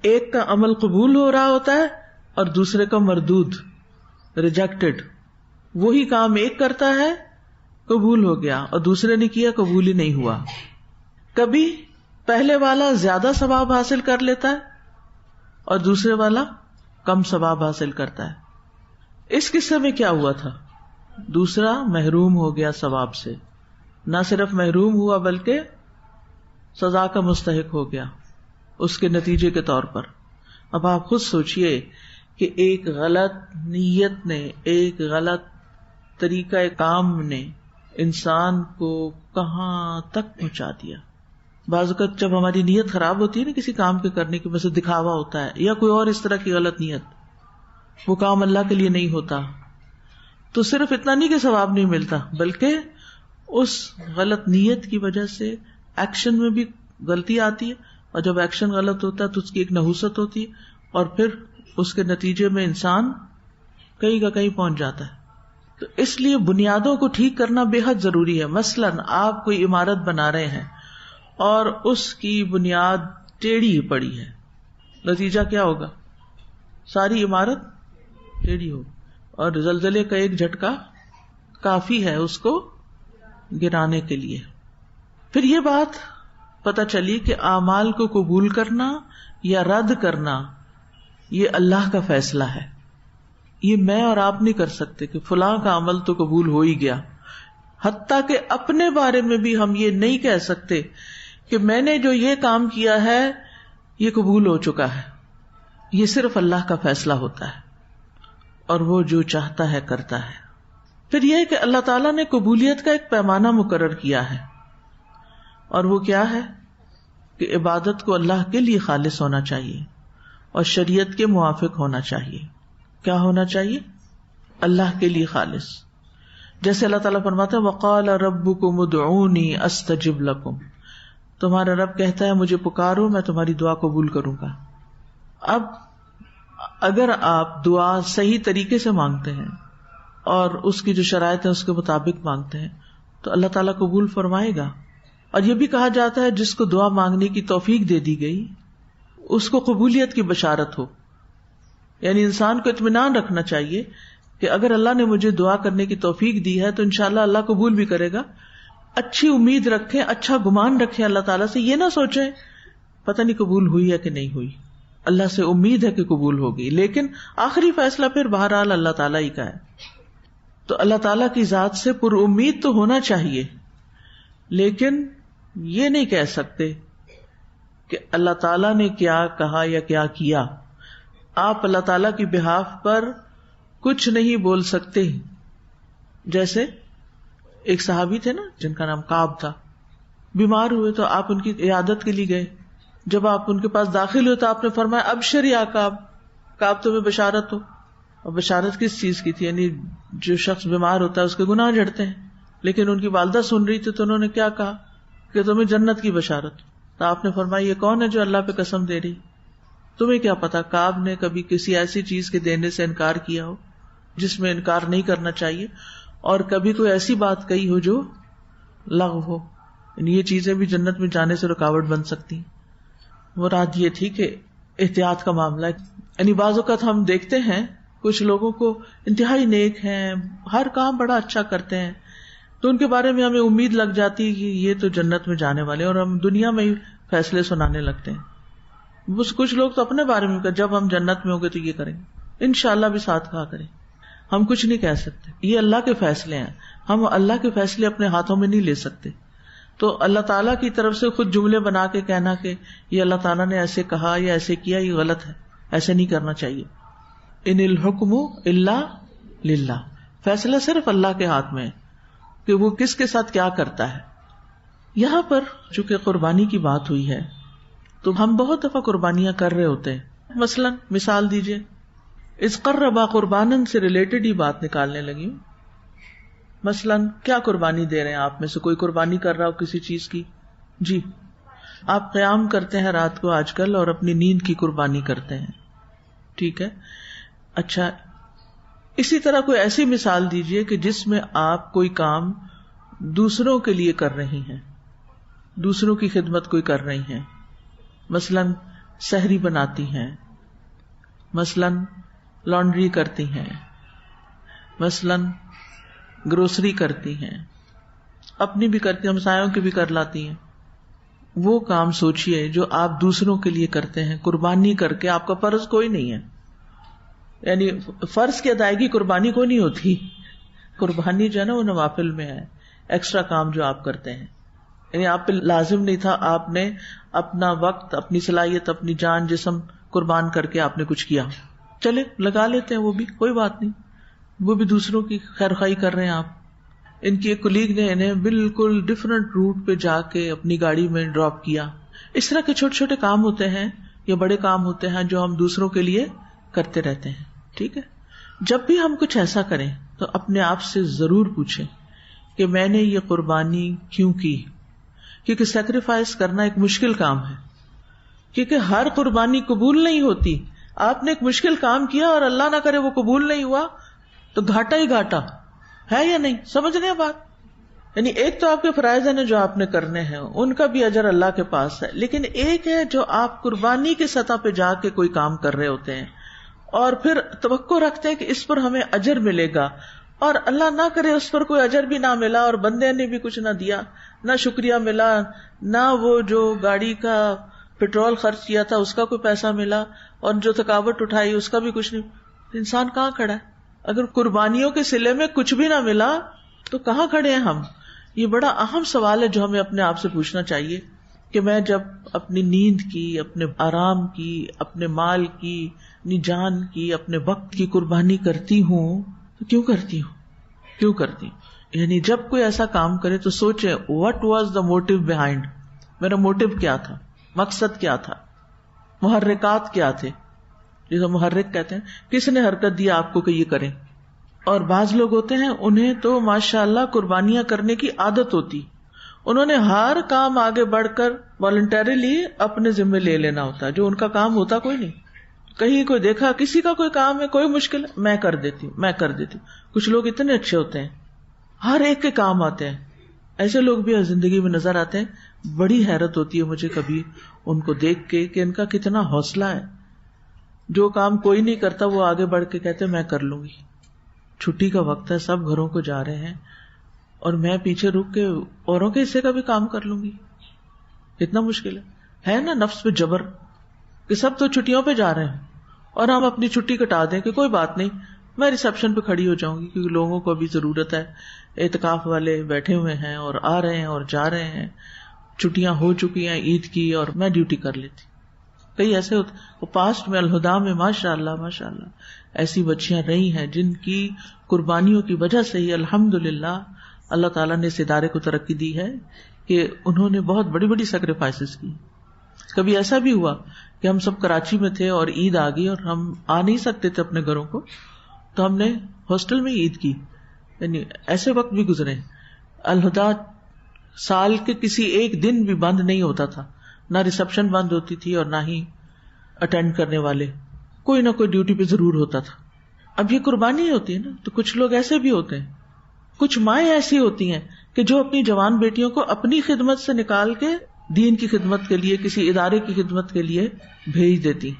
ایک کا عمل قبول ہو رہا ہوتا ہے اور دوسرے کا مردود، ریجیکٹڈ. وہی کام ایک کرتا ہے قبول ہو گیا اور دوسرے نے کیا قبول ہی نہیں ہوا. کبھی پہلے والا زیادہ ثواب حاصل کر لیتا ہے اور دوسرے والا کم ثواب حاصل کرتا ہے. اس قصے میں کیا ہوا تھا؟ دوسرا محروم ہو گیا ثواب سے، نہ صرف محروم ہوا بلکہ سزا کا مستحق ہو گیا اس کے نتیجے کے طور پر. اب آپ خود سوچئے کہ ایک غلط نیت نے، ایک غلط طریقہ کام نے انسان کو کہاں تک پہنچا دیا. بعض اوقات جب ہماری نیت خراب ہوتی ہے نا کسی کام کے کرنے کی، وجہ سے دکھاوا ہوتا ہے یا کوئی اور اس طرح کی غلط نیت، وہ کام اللہ کے لیے نہیں ہوتا، تو صرف اتنا نہیں کہ ثواب نہیں ملتا، بلکہ اس غلط نیت کی وجہ سے ایکشن میں بھی غلطی آتی ہے، اور جب ایکشن غلط ہوتا ہے تو اس کی ایک نحوست ہوتی ہے، اور پھر اس کے نتیجے میں انسان کہیں کا کہیں پہنچ جاتا ہے. تو اس لیے بنیادوں کو ٹھیک کرنا بے حد ضروری ہے. مثلاً آپ کوئی عمارت بنا رہے ہیں اور اس کی بنیاد ٹیڑھی پڑی ہے، نتیجہ کیا ہوگا؟ ساری عمارت ٹیڑھی ہوگی، اور زلزلے کا ایک جھٹکا کافی ہے اس کو گرانے کے لیے. پھر یہ بات پتہ چلی کہ اعمال کو قبول کرنا یا رد کرنا یہ اللہ کا فیصلہ ہے. یہ میں اور آپ نہیں کر سکتے کہ فلاں کا عمل تو قبول ہو ہی گیا. حتیٰ کہ اپنے بارے میں بھی ہم یہ نہیں کہہ سکتے کہ میں نے جو یہ کام کیا ہے یہ قبول ہو چکا ہے. یہ صرف اللہ کا فیصلہ ہوتا ہے، اور وہ جو چاہتا ہے کرتا ہے. پھر یہ کہ اللہ تعالیٰ نے قبولیت کا ایک پیمانہ مقرر کیا ہے، اور وہ کیا ہے کہ عبادت کو اللہ کے لیے خالص ہونا چاہیے اور شریعت کے موافق ہونا چاہیے. کیا ہونا چاہیے؟ اللہ کے لیے خالص. جیسے اللہ تعالیٰ فرماتا ہے وَقَالَ رَبُّكُمُ ادْعُونِي أَسْتَجِبْ لَكُمْ، تمہارا رب کہتا ہے مجھے پکارو میں تمہاری دعا قبول کروں گا. اب اگر آپ دعا صحیح طریقے سے مانگتے ہیں اور اس کی جو شرائط ہے اس کے مطابق مانگتے ہیں تو اللہ تعالیٰ قبول فرمائے گا. اور یہ بھی کہا جاتا ہے جس کو دعا مانگنے کی توفیق دے دی گئی اس کو قبولیت کی بشارت ہو. یعنی انسان کو اطمینان رکھنا چاہیے کہ اگر اللہ نے مجھے دعا کرنے کی توفیق دی ہے تو انشاءاللہ اللہ قبول بھی کرے گا. اچھی امید رکھیں، اچھا گمان رکھیں اللہ تعالیٰ سے. یہ نہ سوچیں پتہ نہیں قبول ہوئی ہے کہ نہیں ہوئی. اللہ سے امید ہے کہ قبول ہوگی، لیکن آخری فیصلہ پھر بہرحال اللہ تعالیٰ ہی کا ہے. تو اللہ تعالیٰ کی ذات سے پر امید تو ہونا چاہیے، لیکن یہ نہیں کہہ سکتے کہ اللہ تعالیٰ نے کیا کہا یا کیا کیا. آپ اللہ تعالیٰ کی بہاف پر کچھ نہیں بول سکتے. جیسے ایک صحابی تھے نا جن کا نام کعب تھا، بیمار ہوئے تو آپ ان کی عیادت کے لیے گئے. جب آپ ان کے پاس داخل ہوئے تو آپ نے فرمایا ابشر یا کعب، کعب تمہیں بشارت ہو. اور بشارت کس چیز کی تھی؟ یعنی جو شخص بیمار ہوتا ہے اس کے گناہ جھڑتے ہیں. لیکن ان کی والدہ سن رہی تھی تو انہوں نے کیا کہا کہ تمہیں جنت کی بشارت. تو آپ نے فرمایا یہ کون ہے جو اللہ پہ قسم دے رہی؟ تمہیں کیا پتا کعب نے کبھی کسی ایسی چیز کے دینے سے انکار کیا ہو جس میں انکار نہیں کرنا چاہیے، اور کبھی کوئی ایسی بات کہی ہو جو لغو ہو. یعنی یہ چیزیں بھی جنت میں جانے سے رکاوٹ بن سکتی ہیں. مراد یہ تھی کہ احتیاط کا معاملہ ہے. یعنی بعض اوقات ہم دیکھتے ہیں کچھ لوگوں کو انتہائی نیک ہیں، ہر کام بڑا اچھا کرتے ہیں، تو ان کے بارے میں ہمیں امید لگ جاتی ہے کہ یہ تو جنت میں جانے والے، اور ہم دنیا میں ہی فیصلے سنانے لگتے ہیں۔ بس کچھ لوگ تو اپنے بارے میں جب ہم جنت میں ہوں گے تو یہ کریں گے، انشاءاللہ بھی ساتھ کہا کریں۔ ہم کچھ نہیں کہہ سکتے، یہ اللہ کے فیصلے ہیں، ہم اللہ کے فیصلے اپنے ہاتھوں میں نہیں لے سکتے۔ تو اللہ تعالیٰ کی طرف سے خود جملے بنا کے کہنا کہ یہ اللہ تعالیٰ نے ایسے کہا یا ایسے کیا، یہ غلط ہے، ایسے نہیں کرنا چاہیے۔ ان الحکم الا للہ، فیصلہ صرف اللہ کے ہاتھ میں ہے کہ وہ کس کے ساتھ کیا کرتا ہے۔ یہاں پر چونکہ قربانی کی بات ہوئی ہے تو ہم بہت دفعہ قربانیاں کر رہے ہوتے ہیں۔ مثلا مثال دیجئے، اس قربا قربانن سے ریلیٹڈ ہی بات نکالنے لگی ہوں۔ مثلا کیا قربانی دے رہے ہیں آپ میں سے؟ کوئی قربانی کر رہا ہو کسی چیز کی؟ جی، آپ قیام کرتے ہیں رات کو آج کل اور اپنی نیند کی قربانی کرتے ہیں، ٹھیک ہے۔ اچھا، اسی طرح کوئی ایسی مثال دیجئے کہ جس میں آپ کوئی کام دوسروں کے لیے کر رہی ہیں، دوسروں کی خدمت کوئی کر رہی ہیں، مثلا سحری بناتی ہیں، مثلا لانڈری کرتی ہیں، مثلا گروسری کرتی ہیں، اپنی بھی کرتی ہیں، ہمسایوں کی بھی کر لاتی ہیں۔ وہ کام سوچئے جو آپ دوسروں کے لیے کرتے ہیں قربانی کر کے، آپ کا فرض کوئی نہیں ہے، یعنی فرض کی ادائیگی قربانی کو نہیں ہوتی، قربانی جو ہے نا وہ نوافل میں ہے، ایکسٹرا کام جو آپ کرتے ہیں، یعنی آپ پہ لازم نہیں تھا، آپ نے اپنا وقت، اپنی صلاحیت، اپنی جان جسم قربان کر کے آپ نے کچھ کیا، چلے لگا لیتے ہیں، وہ بھی کوئی بات نہیں، وہ بھی دوسروں کی خیر خواہی کر رہے ہیں آپ۔ ان کی ایک کولیگ نے انہیں بالکل ڈفرینٹ روٹ پہ جا کے اپنی گاڑی میں ڈراپ کیا۔ اس طرح کے چھوٹے چھوٹے کام ہوتے ہیں یا بڑے کام ہوتے ہیں جو ہم دوسروں کے لیے کرتے رہتے ہیں، ٹھیک ہے۔ جب بھی ہم کچھ ایسا کریں تو اپنے آپ سے ضرور پوچھیں کہ میں نے یہ قربانی کیوں کی، کیونکہ سیکریفائس کرنا ایک مشکل کام ہے، کیونکہ ہر قربانی قبول نہیں ہوتی۔ آپ نے ایک مشکل کام کیا اور اللہ نہ کرے وہ قبول نہیں ہوا تو گھاٹا ہی گھاٹا ہے یا نہیں؟ سمجھ رہے ہیں بات؟ یعنی ایک تو آپ کے فرائض ہیں جو آپ نے کرنے ہیں، ان کا بھی اجر اللہ کے پاس ہے، لیکن ایک ہے جو آپ قربانی کی سطح پہ جا کے کوئی کام کر رہے ہوتے ہیں اور پھر توقع رکھتے ہیں کہ اس پر ہمیں اجر ملے گا، اور اللہ نہ کرے اس پر کوئی اجر بھی نہ ملا اور بندے نے بھی کچھ نہ دیا، نہ شکریہ ملا، نہ وہ جو گاڑی کا پیٹرول خرچ کیا تھا اس کا کوئی پیسہ ملا، اور جو تھکاوٹ اٹھائی اس کا بھی کچھ نہیں۔ انسان کہاں کھڑا ہے؟ اگر قربانیوں کے صلے میں کچھ بھی نہ ملا تو کہاں کھڑے ہیں ہم؟ یہ بڑا اہم سوال ہے جو ہمیں اپنے آپ سے پوچھنا چاہیے کہ میں جب اپنی نیند کی، اپنے آرام کی، اپنے مال کی، اپنی جان کی، اپنے وقت کی قربانی کرتی ہوں تو کیوں کرتی ہوں؟ یعنی جب کوئی ایسا کام کرے تو سوچے what was the motive behind, میرا موٹیو کیا تھا، مقصد کیا تھا، محرکات کیا تھے، جسے محرک کہتے ہیں، کس نے حرکت دیا آپ کو کہ یہ کریں۔ اور بعض لوگ ہوتے ہیں انہیں تو ماشاءاللہ قربانیاں کرنے کی عادت ہوتی، انہوں نے ہر کام آگے بڑھ کر والنٹریلی اپنے ذمہ لے لینا ہوتا ہے، جو ان کا کام ہوتا کوئی نہیں۔ کہیں کوئی دیکھا کسی کا کوئی کام ہے، کوئی مشکل ہے، میں کر دیتی ہوں۔ کچھ لوگ اتنے اچھے ہوتے ہیں، ہر ایک کے کام آتے ہیں، ایسے لوگ بھی زندگی میں نظر آتے ہیں۔ بڑی حیرت ہوتی ہے مجھے کبھی ان کو دیکھ کے کہ ان کا کتنا حوصلہ ہے، جو کام کوئی نہیں کرتا وہ آگے بڑھ کے کہتے میں کر لوں گی۔ چھٹی کا وقت ہے، سب گھروں کو جا رہے ہیں اور میں پیچھے رک کے اوروں کے حصے کا بھی کام کر لوں گی، اتنا مشکل ہے نا؟ نفس پہ جبر کہ سب تو چھٹیوں پہ جا رہے ہیں اور ہم اپنی چھٹی کٹا دیں کہ کوئی بات نہیں، میں ریسپشن پہ کھڑی ہو جاؤں گی کیونکہ لوگوں کو ابھی ضرورت ہے، اعتکاف والے بیٹھے ہوئے ہیں اور آ رہے ہیں اور جا رہے ہیں، چھٹیاں ہو چکی ہیں عید کی اور میں ڈیوٹی کر لیتی۔ کئی ایسے ہوتے، وہ پاسٹ میں الہدا میں ماشاء اللہ ایسی بچیاں رہی ہیں جن کی قربانیوں کی وجہ سے ہی الحمدللہ اللہ تعالیٰ نے اس ادارے کو ترقی دی ہے کہ انہوں نے بہت بڑی بڑی سیکریفائسز کی۔ کبھی ایسا بھی ہوا کہ ہم سب کراچی میں تھے اور عید آ گئی اور ہم آ نہیں سکتے تھے اپنے گھروں کو، تو ہم نے ہاسٹل میں عید کی، یعنی ایسے وقت بھی گزرے۔ الہدا سال کے کسی ایک دن بھی بند نہیں ہوتا تھا، نہ ریسپشن بند ہوتی تھی اور نہ ہی اٹینڈ کرنے والے، کوئی نہ کوئی ڈیوٹی پہ ضرور ہوتا تھا۔ اب یہ قربانی ہوتی ہے نا، تو کچھ لوگ ایسے بھی ہوتے ہیں، کچھ مائیں ایسی ہوتی ہیں کہ جو اپنی جوان بیٹیوں کو اپنی خدمت سے نکال کے دین کی خدمت کے لیے، کسی ادارے کی خدمت کے لیے بھیج دیتی،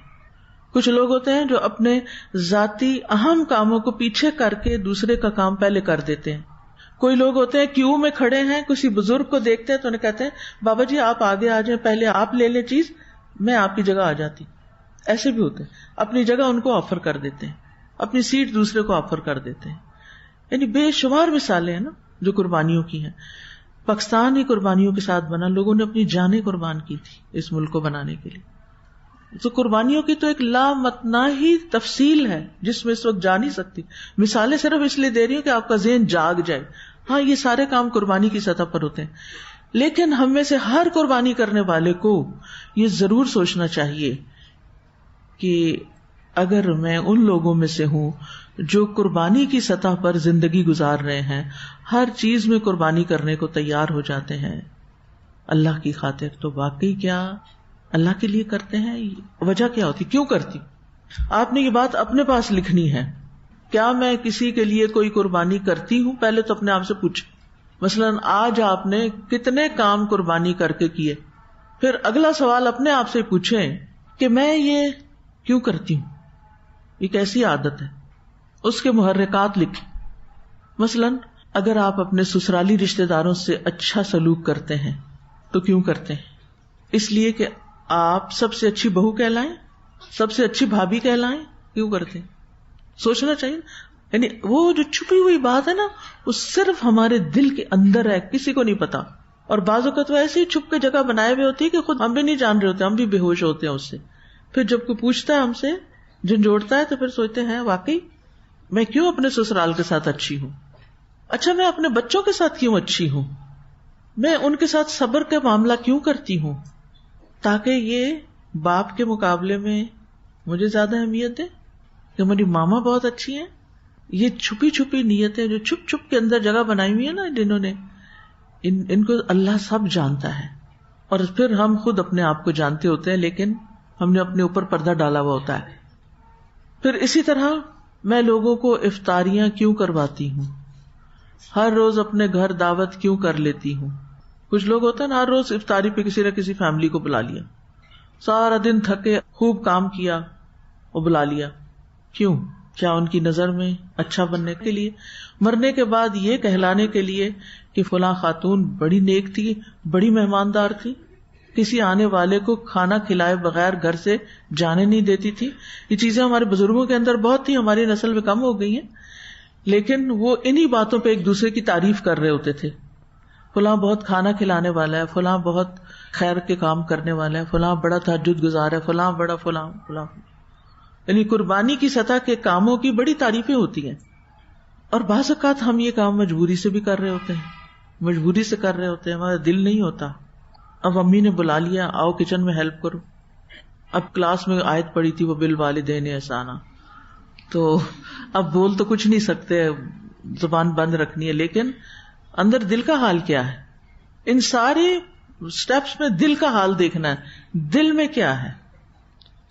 کچھ لوگ ہوتے ہیں جو اپنے ذاتی اہم کاموں کو پیچھے کر کے دوسرے کا کام پہلے کر دیتے ہیں. کوئی لوگ ہوتے ہیں کیو میں کھڑے ہیں, کسی بزرگ کو دیکھتے ہیں تو انہیں کہتے ہیں بابا جی آپ آگے آ جائیں, پہلے آپ لے لیں چیز, میں آپ کی جگہ آ جاتی. ایسے بھی ہوتے ہیں, اپنی جگہ ان کو آفر کر دیتے ہیں, اپنی سیٹ دوسرے کو آفر کر دیتے ہیں. یعنی بے شمار مثالیں ہیں نا جو قربانیوں کی ہیں. پاکستان ہی قربانیوں کے ساتھ بنا, لوگوں نے اپنی جانیں قربان کی تھی اس ملک کو بنانے کے لیے. تو قربانیوں کی تو ایک لامتناہی تفصیل ہے جس میں اس وقت جا نہیں سکتی. مثالیں صرف اس لیے دے رہی ہوں کہ آپ کا ذہن جاگ جائے. ہاں یہ سارے کام قربانی کی سطح پر ہوتے ہیں, لیکن ہم میں سے ہر قربانی کرنے والے کو یہ ضرور سوچنا چاہیے کہ اگر میں ان لوگوں میں سے ہوں جو قربانی کی سطح پر زندگی گزار رہے ہیں, ہر چیز میں قربانی کرنے کو تیار ہو جاتے ہیں اللہ کی خاطر, تو واقعی کیا اللہ کے لیے کرتے ہیں؟ وجہ کیا ہوتی, کیوں کرتی؟ آپ نے یہ بات اپنے پاس لکھنی ہے. کیا میں کسی کے لیے کوئی قربانی کرتی ہوں؟ پہلے تو اپنے آپ سے پوچھیں. مثلاً آج آپ نے کتنے کام قربانی کر کے کیے؟ پھر اگلا سوال اپنے آپ سے پوچھیں کہ میں یہ کیوں کرتی ہوں, یہ کیسی عادت ہے؟ اس کے محرکات لکھیں. مثلاً اگر آپ اپنے سسرالی رشتہ داروں سے اچھا سلوک کرتے ہیں تو کیوں کرتے ہیں؟ اس لیے کہ آپ سب سے اچھی بہو کہلائیں, سب سے اچھی بھابھی کہلائیں, کیوں کرتے ہیں؟ سوچنا چاہیے. یعنی وہ جو چھپی ہوئی بات ہے نا, وہ صرف ہمارے دل کے اندر ہے, کسی کو نہیں پتا. اور بعض اوقات وہ ایسی ہی چھپ کے جگہ بنائے ہوئے ہوتی ہے کہ خود ہم بھی نہیں جان رہے ہوتے, ہم بھی بے ہوش ہوتے ہیں اس سے. پھر جب کوئی پوچھتا ہے ہم سے, جھنجھوڑتا ہے, تو پھر سوچتے ہیں واقعی میں کیوں اپنے سسرال کے ساتھ اچھی ہوں؟ اچھا میں اپنے بچوں کے ساتھ کیوں اچھی ہوں؟ میں ان کے ساتھ صبر کا معاملہ کیوں کرتی ہوں؟ تاکہ یہ باپ کے مقابلے میں مجھے زیادہ اہمیت دے, کہ میری ماما بہت اچھی ہیں. یہ چھپی چھپی نیتیں جو چھپ چھپ کے اندر جگہ بنائی ہوئی ہے نا جنہوں نے, ان کو اللہ سب جانتا ہے. اور پھر ہم خود اپنے آپ کو جانتے ہوتے ہیں, لیکن ہم نے اپنے اوپر پردہ ڈالا ہوا ہوتا ہے. پھر اسی طرح میں لوگوں کو افطاریاں کیوں کرواتی ہوں, ہر روز اپنے گھر دعوت کیوں کر لیتی ہوں. کچھ لوگ ہوتے ہیں نا, ہر روز افطاری پہ کسی نہ کسی فیملی کو بلا لیا, سارا دن تھکے خوب کام کیا اور بلا لیا. کیوں؟ کیا ان کی نظر میں اچھا بننے کے لیے؟ مرنے کے بعد یہ کہلانے کے لیے کہ فلاں خاتون بڑی نیک تھی, بڑی مہماندار تھی, کسی آنے والے کو کھانا کھلائے بغیر گھر سے جانے نہیں دیتی تھی. یہ چیزیں ہمارے بزرگوں کے اندر بہت تھی, ہماری نسل میں کم ہو گئی ہیں, لیکن وہ انہی باتوں پہ ایک دوسرے کی تعریف کر رہے ہوتے تھے. فلاں بہت کھانا کھلانے والا ہے, فلاں بہت خیر کے کام کرنے والا ہے, فلاں بڑا تہجد گزار ہے, فلاں بڑا فلاں فلاں. یعنی قربانی کی سطح کے کاموں کی بڑی تعریفیں ہوتی ہیں. اور بعض اوقات ہم یہ کام مجبوری سے بھی کر رہے ہوتے ہیں, مجبوری سے کر رہے ہوتے ہیں, ہمارا دل نہیں ہوتا. اب امی نے بلا لیا, آؤ کچن میں ہیلپ کرو. اب کلاس میں آیت پڑھی تھی وہ بالوالدین احسانا, تو اب بول تو کچھ نہیں سکتے, زبان بند رکھنی ہے, لیکن اندر دل کا حال کیا ہے؟ ان سارے سٹیپس میں دل کا حال دیکھنا ہے. دل میں کیا ہے,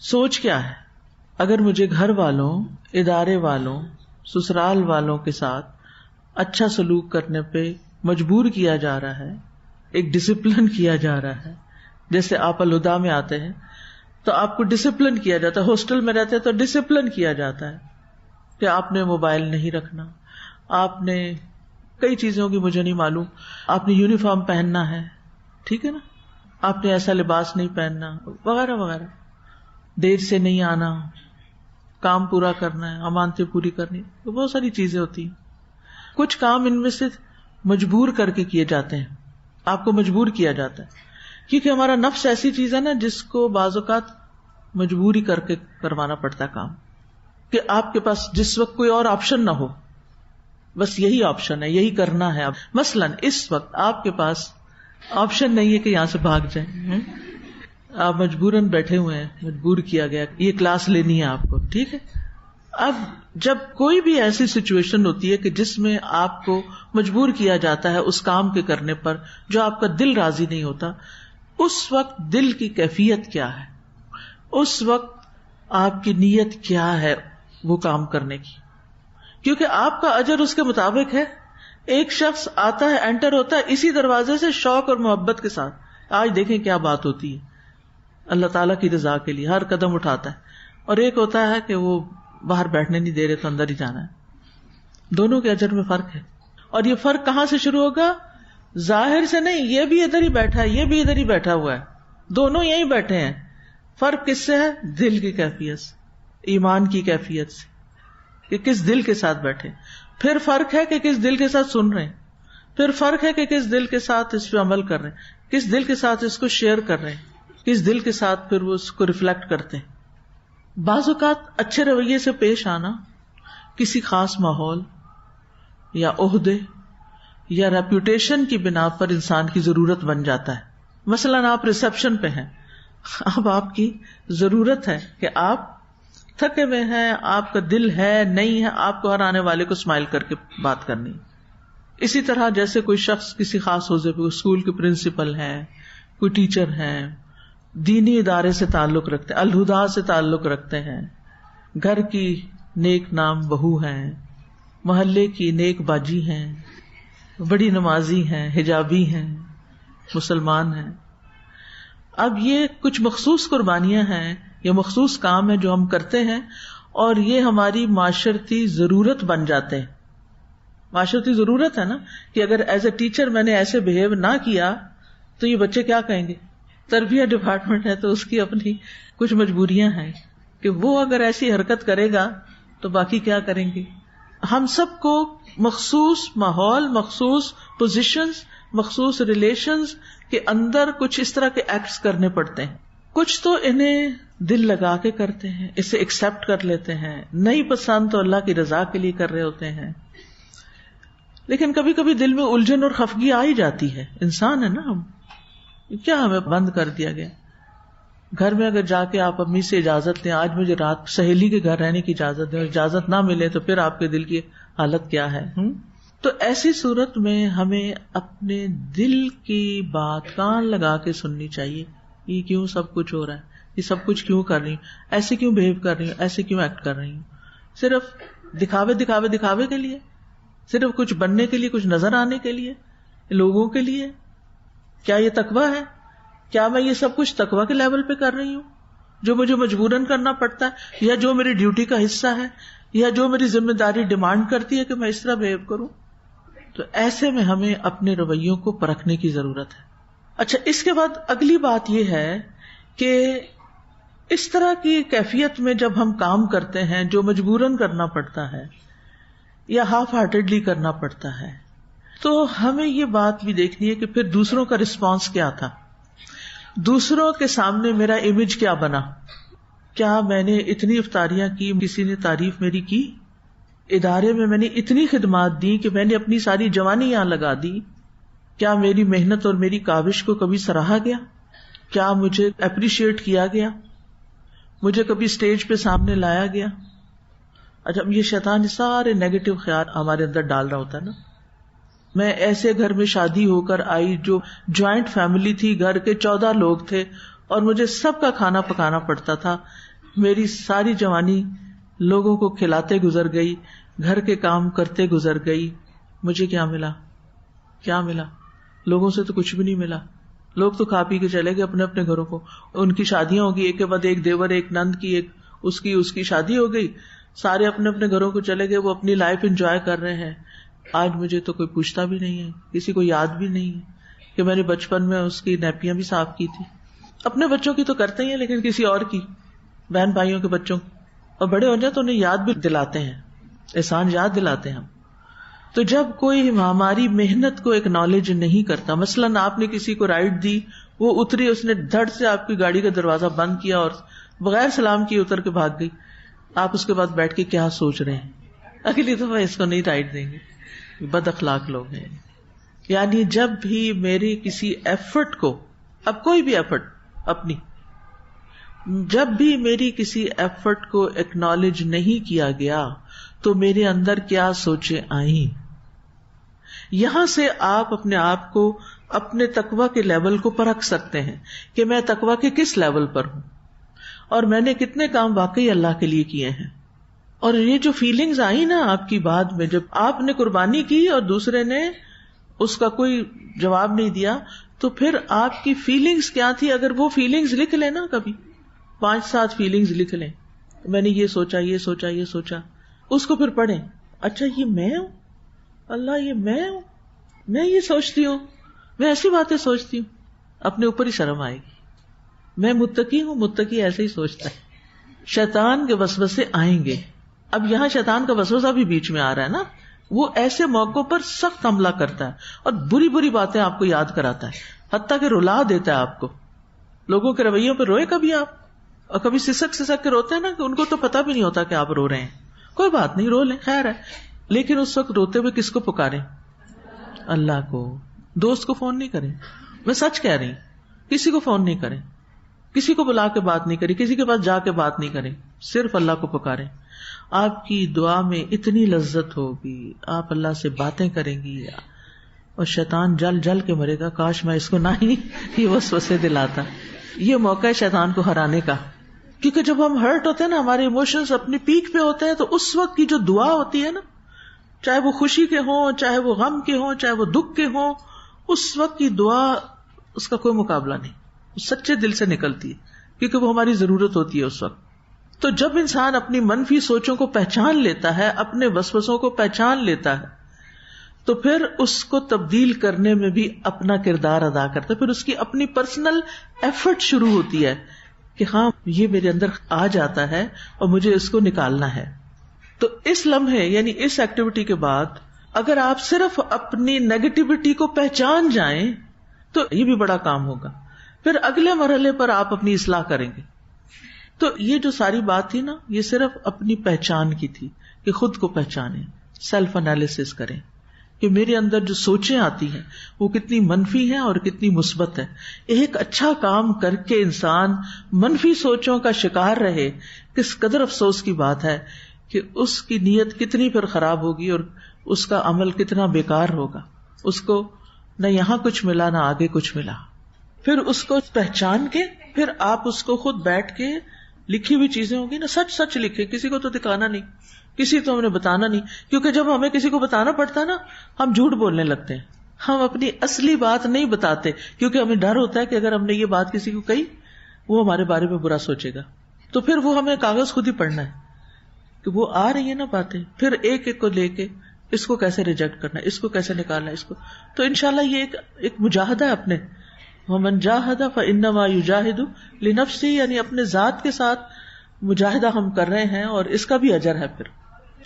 سوچ کیا ہے. اگر مجھے گھر والوں, ادارے والوں, سسرال والوں کے ساتھ اچھا سلوک کرنے پہ مجبور کیا جا رہا ہے, ایک ڈسپلن کیا جا رہا ہے, جیسے آپ الہدا میں آتے ہیں تو آپ کو ڈسپلن کیا جاتا ہے, ہاسٹل میں رہتے ہیں تو ڈسپلن کیا جاتا ہے کہ آپ نے موبائل نہیں رکھنا, آپ نے کئی چیزوں کی مجھے نہیں معلوم, آپ نے یونیفارم پہننا ہے, ٹھیک ہے نا, آپ نے ایسا لباس نہیں پہننا وغیرہ وغیرہ, دیر سے نہیں آنا, کام پورا کرنا ہے, امانتیں پوری کرنی, تو بہت ساری چیزیں ہوتی ہیں. کچھ کام ان میں سے مجبور کر کے کیے جاتے ہیں, آپ کو مجبور کیا جاتا ہے, کیونکہ ہمارا نفس ایسی چیز ہے نا جس کو بعض اوقات مجبوری کر کے کروانا پڑتا ہے کام, کہ آپ کے پاس جس وقت کوئی اور آپشن نہ ہو, بس یہی آپشن ہے, یہی کرنا ہے. مثلاً اس وقت آپ کے پاس آپشن نہیں ہے کہ یہاں سے بھاگ جائیں, آپ مجبوراً بیٹھے ہوئے ہیں, مجبور کیا گیا, یہ کلاس لینی ہے آپ کو, ٹھیک ہے. اب جب کوئی بھی ایسی سچویشن ہوتی ہے کہ جس میں آپ کو مجبور کیا جاتا ہے اس کام کے کرنے پر جو آپ کا دل راضی نہیں ہوتا, اس وقت دل کی کیفیت کیا ہے, اس وقت آپ کی نیت کیا ہے وہ کام کرنے کی, کیونکہ آپ کا اجر اس کے مطابق ہے. ایک شخص آتا ہے, انٹر ہوتا ہے اسی دروازے سے شوق اور محبت کے ساتھ, آج دیکھیں کیا بات ہوتی ہے, اللہ تعالیٰ کی رضا کے لیے ہر قدم اٹھاتا ہے, اور ایک ہوتا ہے کہ وہ باہر بیٹھنے نہیں دے رہے تو اندر ہی جانا ہے. دونوں کے اجر میں فرق ہے. اور یہ فرق کہاں سے شروع ہوگا؟ ظاہر سے نہیں. یہ بھی ادھر ہی بیٹھا ہے, یہ بھی ادھر ہی بیٹھا ہوا ہے, دونوں یہیں بیٹھے ہیں. فرق کس سے ہے؟ دل کی کیفیت سے, ایمان کی کیفیت سے, کہ کس دل کے ساتھ بیٹھے. پھر فرق ہے کہ کس دل کے ساتھ سن رہے ہیں. پھر فرق ہے کہ کس دل کے ساتھ اس پہ عمل کر رہے ہیں, کس دل کے ساتھ اس کو شیئر کر رہے ہیں, کس دل کے ساتھ پھر وہ اس کو ریفلیکٹ کرتے ہیں. بعض اوقات اچھے رویے سے پیش آنا کسی خاص ماحول یا عہدے یا ریپوٹیشن کی بنا پر انسان کی ضرورت بن جاتا ہے. مثلاً آپ ریسپشن پہ ہیں, اب آپ کی ضرورت ہے کہ آپ تھکے ہوئے ہیں, آپ کا دل ہے نہیں ہے, آپ کو ہر آنے والے کو اسمائل کر کے بات کرنی. اسی طرح جیسے کوئی شخص کسی خاص عہدے پہ, اسکول کے پرنسپل ہیں, کوئی ٹیچر ہیں, دینی ادارے سے تعلق رکھتے ہیں, الہدا سے تعلق رکھتے ہیں, گھر کی نیک نام بہو ہیں, محلے کی نیک باجی ہیں, بڑی نمازی ہیں, حجابی ہیں, مسلمان ہیں. اب یہ کچھ مخصوص قربانیاں ہیں یا مخصوص کام ہیں جو ہم کرتے ہیں, اور یہ ہماری معاشرتی ضرورت بن جاتے ہیں. معاشرتی ضرورت ہے نا, کہ اگر ایز اے ٹیچر میں نے ایسے بہیو نہ کیا تو یہ بچے کیا کہیں گے. تربیت ڈپارٹمنٹ ہے تو اس کی اپنی کچھ مجبوریاں ہیں کہ وہ اگر ایسی حرکت کرے گا تو باقی کیا کریں گے. ہم سب کو مخصوص ماحول, مخصوص پوزیشنز, مخصوص ریلیشنز کے اندر کچھ اس طرح کے ایکٹس کرنے پڑتے ہیں. کچھ تو انہیں دل لگا کے کرتے ہیں, اسے ایکسپٹ کر لیتے ہیں, نہیں پسند تو اللہ کی رضا کے لیے کر رہے ہوتے ہیں. لیکن کبھی کبھی دل میں الجھن اور خفگی آ ہی جاتی ہے, انسان ہے نا ہم, کیا ہمیں بند کر دیا گیا. گھر میں اگر جا کے آپ امی سے اجازت لیں, آج مجھے رات سہیلی کے گھر رہنے کی اجازت دیں, اور اجازت نہ ملے تو پھر آپ کے دل کی حالت کیا ہے. تو ایسی صورت میں ہمیں اپنے دل کی بات کان لگا کے سننی چاہیے. یہ کیوں سب کچھ ہو رہا ہے, یہ سب کچھ کیوں کر رہی ہوں, ایسے کیوں بہیو کر رہی ہوں, ایسے کیوں ایکٹ کر رہی ہوں, صرف دکھاوے کے لیے, صرف کچھ بننے کے لیے, کچھ نظر آنے کے لیے, لوگوں کے لیے. کیا یہ تقویٰ ہے؟ کیا میں یہ سب کچھ تقویٰ کے لیول پہ کر رہی ہوں, جو مجھے مجبوراً کرنا پڑتا ہے, یا جو میری ڈیوٹی کا حصہ ہے, یا جو میری ذمہ داری ڈیمانڈ کرتی ہے کہ میں اس طرح بہیو کروں؟ تو ایسے میں ہمیں اپنے رویوں کو پرکھنے کی ضرورت ہے. اچھا, اس کے بعد اگلی بات یہ ہے کہ اس طرح کی کیفیت میں جب ہم کام کرتے ہیں جو مجبوراً کرنا پڑتا ہے یا ہاف ہارٹیڈلی کرنا پڑتا ہے, تو ہمیں یہ بات بھی دیکھنی ہے کہ پھر دوسروں کا رسپانس کیا تھا, دوسروں کے سامنے میرا امیج کیا بنا. کیا میں نے اتنی افطاریاں کی, کسی نے تعریف میری کی, ادارے میں نے اتنی خدمات دی کہ میں نے اپنی ساری جوانی یہاں لگا دی, کیا میری محنت اور میری کاوش کو کبھی سراہا گیا, کیا مجھے اپریشیٹ کیا گیا, مجھے کبھی اسٹیج پہ سامنے لایا گیا. اچھا, یہ شیطان سارے نیگیٹو خیال ہمارے اندر ڈال رہا ہوتا ہے نا. میں ایسے گھر میں شادی ہو کر آئی جو جوائنٹ فیملی تھی, گھر کے 14 لوگ تھے, اور مجھے سب کا کھانا پکانا پڑتا تھا. میری ساری جوانی لوگوں کو کھلاتے گزر گئی, گھر کے کام کرتے گزر گئی. مجھے کیا ملا؟ کیا ملا؟ لوگوں سے تو کچھ بھی نہیں ملا. لوگ تو کھا پی کے چلے گئے اپنے اپنے گھروں کو. ان کی شادیاں ہوگی, ایک کے بعد ایک, دیور ایک نند کی, ایک اس کی شادی ہو گئی, سارے اپنے اپنے گھروں کو چلے گئے, وہ اپنی لائف انجوائے کر رہے ہیں. آج مجھے تو کوئی پوچھتا بھی نہیں ہے, کسی کو یاد بھی نہیں ہے کہ میں نے بچپن میں اس کی نیپیاں بھی صاف کی تھی. اپنے بچوں کی تو کرتے ہی ہیں, لیکن کسی اور کی, بہن بھائیوں کے بچوں, اور بڑے ہو جائیں تو انہیں یاد بھی دلاتے ہیں, احسان یاد دلاتے ہیں ہم. تو جب کوئی ہماری محنت کو ایکنالج نہیں کرتا, مثلاً آپ نے کسی کو رائڈ دی, وہ اتری, اس نے دھڑ سے آپ کی گاڑی کا دروازہ بند کیا اور بغیر سلام کیے اتر کے بھاگ گئی, آپ اس کے بعد بیٹھ کے کیا سوچ رہے ہیں؟ اگلی دفعہ اس کو نہیں رائڈ دیں گے, بد اخلاق لوگ ہیں. یعنی جب بھی میری کسی ایفرٹ کو, اب کوئی بھی ایفرٹ اپنی, جب بھی میری کسی ایفرٹ کو ایکنالج نہیں کیا گیا تو میرے اندر کیا سوچیں آئیں. یہاں سے آپ اپنے آپ کو, اپنے تقویٰ کے لیول کو پرکھ سکتے ہیں کہ میں تقویٰ کے کس لیول پر ہوں, اور میں نے کتنے کام واقعی اللہ کے لیے کیے ہیں. اور یہ جو فیلنگز آئی نا آپ کی بعد میں, جب آپ نے قربانی کی اور دوسرے نے اس کا کوئی جواب نہیں دیا, تو پھر آپ کی فیلنگز کیا تھی؟ اگر وہ فیلنگز لکھ لیں نا, کبھی 5-7 فیلنگز لکھ لیں میں نے یہ سوچا یہ سوچا یہ سوچا، اس کو پھر پڑھیں، اچھا یہ میں ہوں، اللہ یہ میں ہوں، میں یہ سوچتی ہوں، میں ایسی باتیں سوچتی ہوں، اپنے اوپر ہی شرم آئے گی. میں متقی ہوں، متقی ایسے ہی سوچتا ہے. شیطان کے وسوسے آئیں گے. اب یہاں شیطان کا وسوسہ بھی بیچ میں آ رہا ہے نا، وہ ایسے موقعوں پر سخت حملہ کرتا ہے اور بری بری باتیں آپ کو یاد کراتا ہے، حتیٰ کہ رلا دیتا ہے آپ کو. لوگوں کے رویوں پہ روئے کبھی آپ، اور کبھی سسک سسک کے روتے ہیں نا کہ ان کو تو پتہ بھی نہیں ہوتا کہ آپ رو رہے ہیں. کوئی بات نہیں، رو لیں، خیر ہے. لیکن اس وقت روتے ہوئے کس کو پکاریں؟ اللہ کو. دوست کو فون نہیں کریں، میں سچ کہہ رہی ہوں، کسی کو فون نہیں کریں، کسی کو بلا کے بات نہیں کریں، کسی کے پاس جا کے بات نہیں کریں، صرف اللہ کو پکاریں. آپ کی دعا میں اتنی لذت ہوگی، آپ اللہ سے باتیں کریں گی اور شیطان جل جل کے مرے گا، کاش میں اس کو نہ ہی یہ وسوسے دلاتا. یہ موقع ہے شیطان کو ہرانے کا، کیونکہ جب ہم ہرٹ ہوتے ہیں نا، ہمارے ایموشنز اپنی پیک پہ ہوتے ہیں، تو اس وقت کی جو دعا ہوتی ہے نا، چاہے وہ خوشی کے ہوں، چاہے وہ غم کے ہوں، چاہے وہ دکھ کے ہوں، اس وقت کی دعا اس کا کوئی مقابلہ نہیں، وہ سچے دل سے نکلتی ہے، کیونکہ وہ ہماری ضرورت ہوتی ہے اس وقت. تو جب انسان اپنی منفی سوچوں کو پہچان لیتا ہے، اپنے وسوسوں کو پہچان لیتا ہے، تو پھر اس کو تبدیل کرنے میں بھی اپنا کردار ادا کرتا ہے. پھر اس کی اپنی پرسنل ایفرٹ شروع ہوتی ہے کہ ہاں یہ میرے اندر آ جاتا ہے اور مجھے اس کو نکالنا ہے. تو اس لمحے یعنی اس ایکٹیویٹی کے بعد اگر آپ صرف اپنی نیگیٹیوٹی کو پہچان جائیں تو یہ بھی بڑا کام ہوگا. پھر اگلے مرحلے پر آپ اپنی اصلاح کریں گے. تو یہ جو ساری بات تھی نا، یہ صرف اپنی پہچان کی تھی کہ خود کو پہچانیں، سیلف انالیسس کریں کہ میرے اندر جو سوچیں آتی ہیں وہ کتنی منفی ہیں اور کتنی مثبت ہے. ایک اچھا کام کر کے انسان منفی سوچوں کا شکار رہے، کس قدر افسوس کی بات ہے کہ اس کی نیت کتنی پھر خراب ہوگی اور اس کا عمل کتنا بیکار ہوگا. اس کو نہ یہاں کچھ ملا نہ آگے کچھ ملا. پھر اس کو پہچان کے پھر آپ اس کو خود بیٹھ کے لکھی ہوئی چیزیں ہوں گی نا، سچ سچ لکھے، کسی کو تو دکھانا نہیں، کسی تو ہم نے بتانا نہیں. کیونکہ جب ہمیں کسی کو بتانا پڑتا ہے نا، ہم جھوٹ بولنے لگتے ہیں، ہم اپنی اصلی بات نہیں بتاتے، کیونکہ ہمیں ڈر ہوتا ہے کہ اگر ہم نے یہ بات کسی کو کہی وہ ہمارے بارے میں برا سوچے گا. تو پھر وہ ہمیں کاغذ خود ہی پڑھنا ہے کہ وہ آ رہی ہے نا باتیں، پھر ایک ایک کو لے کے اس کو کیسے ریجیکٹ کرنا ہے، اس کو کیسے نکالنا ہے، اس کو. تو انشاءاللہ یہ ایک مجاہدہ ہے اپنے. وَمَنْ جَاهَدَ فَإِنَّمَا يُجَاهِدُ لِنَفْسِهِ، یعنی اپنے ذات کے ساتھ مجاہدہ ہم کر رہے ہیں اور اس کا بھی اجر ہے. پھر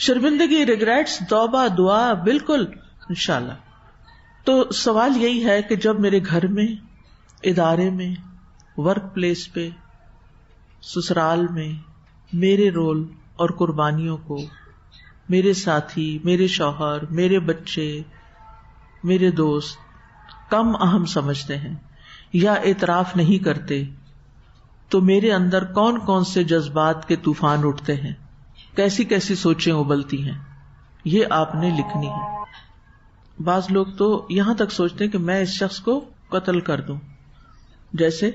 شرمندگی، ریگریٹس، توبہ، دعا، بالکل انشاءاللہ. تو سوال یہی ہے کہ جب میرے گھر میں، ادارے میں، ورک پلیس پہ، سسرال میں میرے رول اور قربانیوں کو میرے ساتھی، میرے شوہر، میرے بچے، میرے دوست کم اہم سمجھتے ہیں یا اعتراف نہیں کرتے، تو میرے اندر کون کون سے جذبات کے طوفان اٹھتے ہیں، کیسی کیسی سوچیں ابلتی ہیں، یہ آپ نے لکھنی ہے. بعض لوگ تو یہاں تک سوچتے ہیں کہ میں اس شخص کو قتل کر دوں، جیسے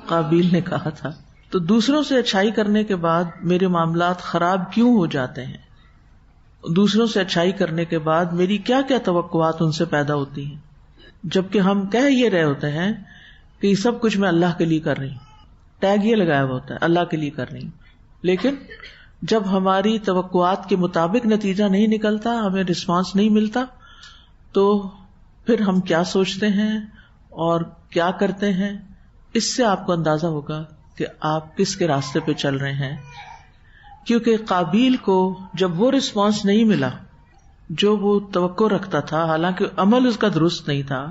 قابیل نے کہا تھا. تو دوسروں سے اچھائی کرنے کے بعد میرے معاملات خراب کیوں ہو جاتے ہیں؟ دوسروں سے اچھائی کرنے کے بعد میری کیا کیا توقعات ان سے پیدا ہوتی ہیں، جبکہ ہم کہہ یہ رہے ہوتے ہیں کہ یہ سب کچھ میں اللہ کے لیے کر رہی ہوں، ٹیگ یہ لگایا ہوا ہوتا ہے اللہ کے لیے کر رہی ہوں. لیکن جب ہماری توقعات کے مطابق نتیجہ نہیں نکلتا، ہمیں رسپانس نہیں ملتا، تو پھر ہم کیا سوچتے ہیں اور کیا کرتے ہیں، اس سے آپ کو اندازہ ہوگا کہ آپ کس کے راستے پہ چل رہے ہیں. کیونکہ قابیل کو جب وہ رسپانس نہیں ملا جو وہ توقع رکھتا تھا، حالانکہ عمل اس کا درست نہیں تھا،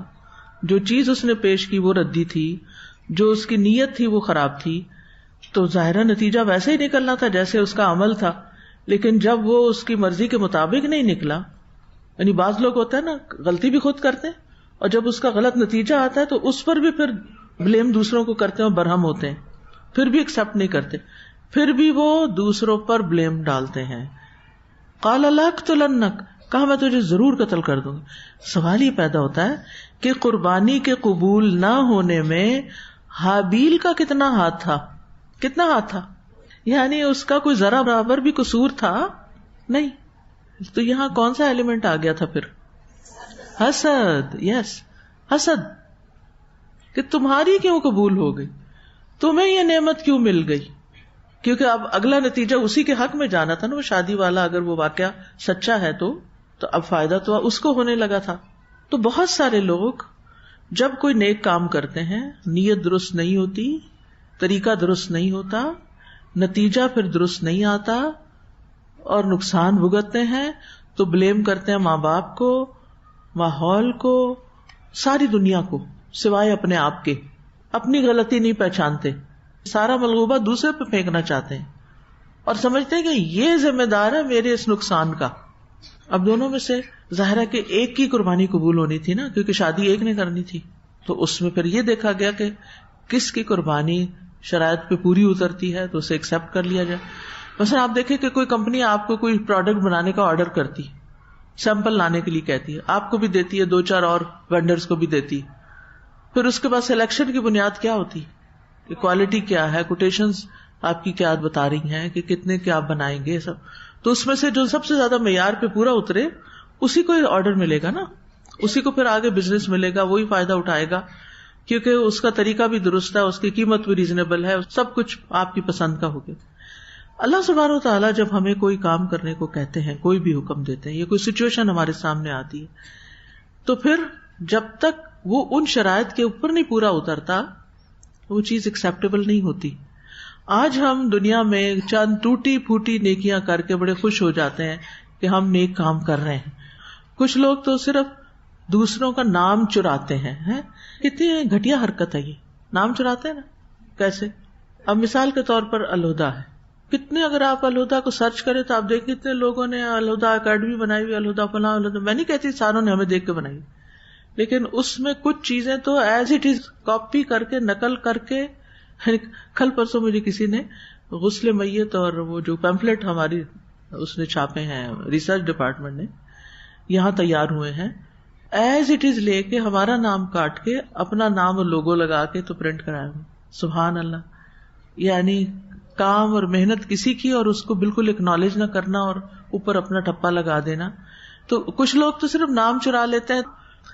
جو چیز اس نے پیش کی وہ ردی تھی، جو اس کی نیت تھی وہ خراب تھی، تو ظاہرہ نتیجہ ویسے ہی نکلنا تھا جیسے اس کا عمل تھا. لیکن جب وہ اس کی مرضی کے مطابق نہیں نکلا، یعنی بعض لوگ ہوتا ہے نا غلطی بھی خود کرتے ہیں اور جب اس کا غلط نتیجہ آتا ہے تو اس پر بھی پھر بلیم دوسروں کو کرتے ہیں اور برہم ہوتے ہیں، پھر بھی ایکسپٹ نہیں کرتے، پھر بھی وہ دوسروں پر بلیم ڈالتے ہیں. قال لأقتلنک، کہا میں تجھے ضرور قتل کر دوں گا. سوال یہ پیدا ہوتا ہے کہ قربانی کے قبول نہ ہونے میں حابیل کا کتنا ہاتھ تھا؟ کتنا ہاتھ تھا؟ یعنی اس کا کوئی ذرا برابر بھی قصور تھا نہیں. تو یہاں کون سا ایلیمنٹ آ گیا تھا پھر؟ حسد. یس، حسد کہ تمہاری کیوں قبول ہو گئی، تمہیں یہ نعمت کیوں مل گئی، کیونکہ اب اگلا نتیجہ اسی کے حق میں جانا تھا نا، وہ شادی والا اگر وہ واقعہ سچا ہے تو اب فائدہ تو اس کو ہونے لگا تھا. تو بہت سارے لوگ جب کوئی نیک کام کرتے ہیں، نیت درست نہیں ہوتی، طریقہ درست نہیں ہوتا، نتیجہ پھر درست نہیں آتا اور نقصان بھگتتے ہیں، تو بلیم کرتے ہیں ماں باپ کو، ماحول کو، ساری دنیا کو، سوائے اپنے آپ کے. اپنی غلطی نہیں پہچانتے، سارا ملغوبہ دوسرے پہ پھینکنا چاہتے ہیں اور سمجھتے ہیں کہ یہ ذمہ دار ہے میرے اس نقصان کا. اب دونوں میں سے ظاہر ہے کہ ایک کی قربانی قبول ہونی تھی نا، کیونکہ شادی ایک نے کرنی تھی. تو اس میں پھر یہ دیکھا گیا کہ کس کی قربانی شرائط پہ پوری اترتی ہے تو اسے ایکسپٹ کر لیا جائے. مثلا آپ دیکھیں کہ کوئی کمپنی آپ کو کوئی پروڈکٹ بنانے کا آرڈر کرتی، سیمپل لانے کے لیے کہتی ہے، آپ کو بھی دیتی ہے، 2-4 اور وینڈرز کو بھی دیتی. پھر اس کے بعد سلیکشن کی بنیاد کیا ہوتی کہ کوالٹی کیا ہے، کوٹیشنز آپ کی کیا بتا رہی ہیں کہ کتنے کے آپ بنائیں گے سب. تو اس میں سے جو سب سے زیادہ معیار پہ پورا اترے اسی کو آرڈر ملے گا نا، اسی کو پھر آگے بزنس ملے گا، وہی فائدہ اٹھائے گا کیونکہ اس کا طریقہ بھی درست ہے، اس کی قیمت بھی ریزنیبل ہے، سب کچھ آپ کی پسند کا ہوگا. اللہ سبحانہ و تعالیٰ جب ہمیں کوئی کام کرنے کو کہتے ہیں، کوئی بھی حکم دیتے ہیں، یہ کوئی سچویشن ہمارے سامنے آتی ہے، تو پھر جب تک وہ ان شرائط کے اوپر نہیں پورا اترتا وہ چیز ایکسیپٹیبل نہیں ہوتی. آج ہم دنیا میں چند ٹوٹی پھوٹی نیکیاں کر کے بڑے خوش ہو جاتے ہیں کہ ہم نیک کام کر رہے ہیں. کچھ لوگ تو صرف دوسروں کا نام چراتے ہیں. کتنی گھٹیا حرکت ہے یہ، نام چراتے ہیں نا. کیسے؟ اب مثال کے طور پر الہدا ہے، کتنے اگر آپ الہدا کو سرچ کریں تو آپ دیکھیں کتنے لوگوں نے الہدا اکیڈمی بنائی ہوئی، الہدا فلاں الہدا. میں نہیں کہتی ساروں نے ہمیں دیکھ کے بنائی، لیکن اس میں کچھ چیزیں تو ایز اٹ از کاپی کر کے، نقل کر کے. کل پرسوں مجھے کسی نے غسل میت اور وہ جو پیمفلٹ ہماری اس نے چھاپے ہیں ریسرچ ڈپارٹمنٹ نے، یہاں تیار ہوئے ہیں، ایز اٹ از لے کے ہمارا نام کاٹ کے اپنا نام اور لوگو لگا کے تو پرنٹ کرایا. سبحان اللہ. یعنی کام اور محنت کسی کی اور اس کو بالکل اکنالج نہ کرنا اور اوپر اپنا ٹھپا لگا دینا. تو کچھ لوگ تو صرف نام چرا لیتے ہیں،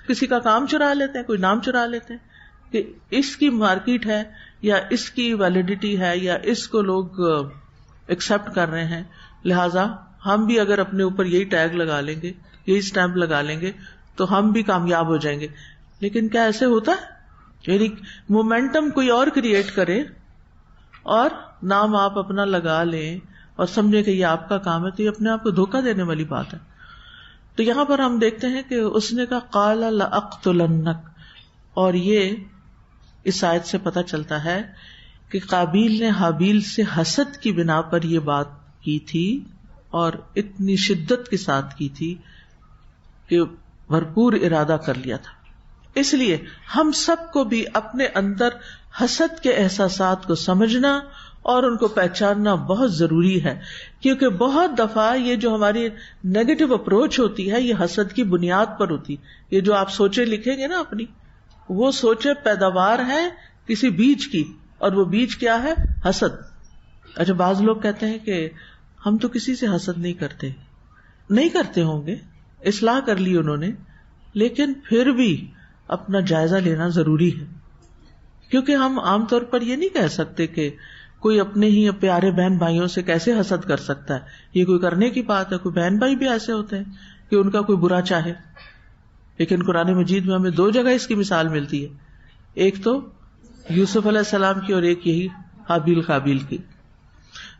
کسی کا کام چرا لیتے ہیں، کوئی نام چرا لیتے ہیں کہ اس کی مارکیٹ ہے یا اس کی ویلیڈیٹی ہے یا اس کو لوگ ایکسپٹ کر رہے ہیں، لہٰذا ہم بھی اگر اپنے اوپر یہی ٹیگ لگا لیں گے، یہی اسٹیمپ لگا لیں گے تو ہم بھی کامیاب ہو جائیں گے. لیکن کیا ایسے ہوتا ہے؟ یعنی مومنٹم کوئی اور کریٹ کرے اور نام آپ اپنا لگا لیں اور سمجھے کہ یہ آپ کا کام ہے، تو یہ اپنے آپ کو دھوکہ دینے والی بات ہے. تو یہاں پر ہم دیکھتے ہیں کہ اس نے کہا قال لأقتلنک، اور یہ اس آیت سے پتہ چلتا ہے کہ قابیل نے حابیل سے حسد کی بنا پر یہ بات کی تھی اور اتنی شدت کے ساتھ کی تھی کہ بھرپور ارادہ کر لیا تھا. اس لیے ہم سب کو بھی اپنے اندر حسد کے احساسات کو سمجھنا اور ان کو پہچاننا بہت ضروری ہے، کیونکہ بہت دفعہ یہ جو ہماری نیگیٹو اپروچ ہوتی ہے یہ حسد کی بنیاد پر ہوتی. یہ جو آپ سوچے لکھیں گے نا اپنی، وہ سوچے پیداوار ہے کسی بیج کی، اور وہ بیج کیا ہے؟ حسد. اچھا، بعض لوگ کہتے ہیں کہ ہم تو کسی سے حسد نہیں کرتے ہوں گے، اصلاح کر لی انہوں نے، لیکن پھر بھی اپنا جائزہ لینا ضروری ہے، کیونکہ ہم عام طور پر یہ نہیں کہہ سکتے کہ کوئی اپنے ہی پیارے بہن بھائیوں سے کیسے حسد کر سکتا ہے. یہ کوئی کرنے کی بات ہے. کوئی بہن بھائی بھی ایسے ہوتے ہیں کہ ان کا کوئی برا چاہے، لیکن قرآن مجید میں ہمیں 2 جگہ اس کی مثال ملتی ہے، ایک تو یوسف علیہ السلام کی اور ایک یہی حابیل قابیل کی.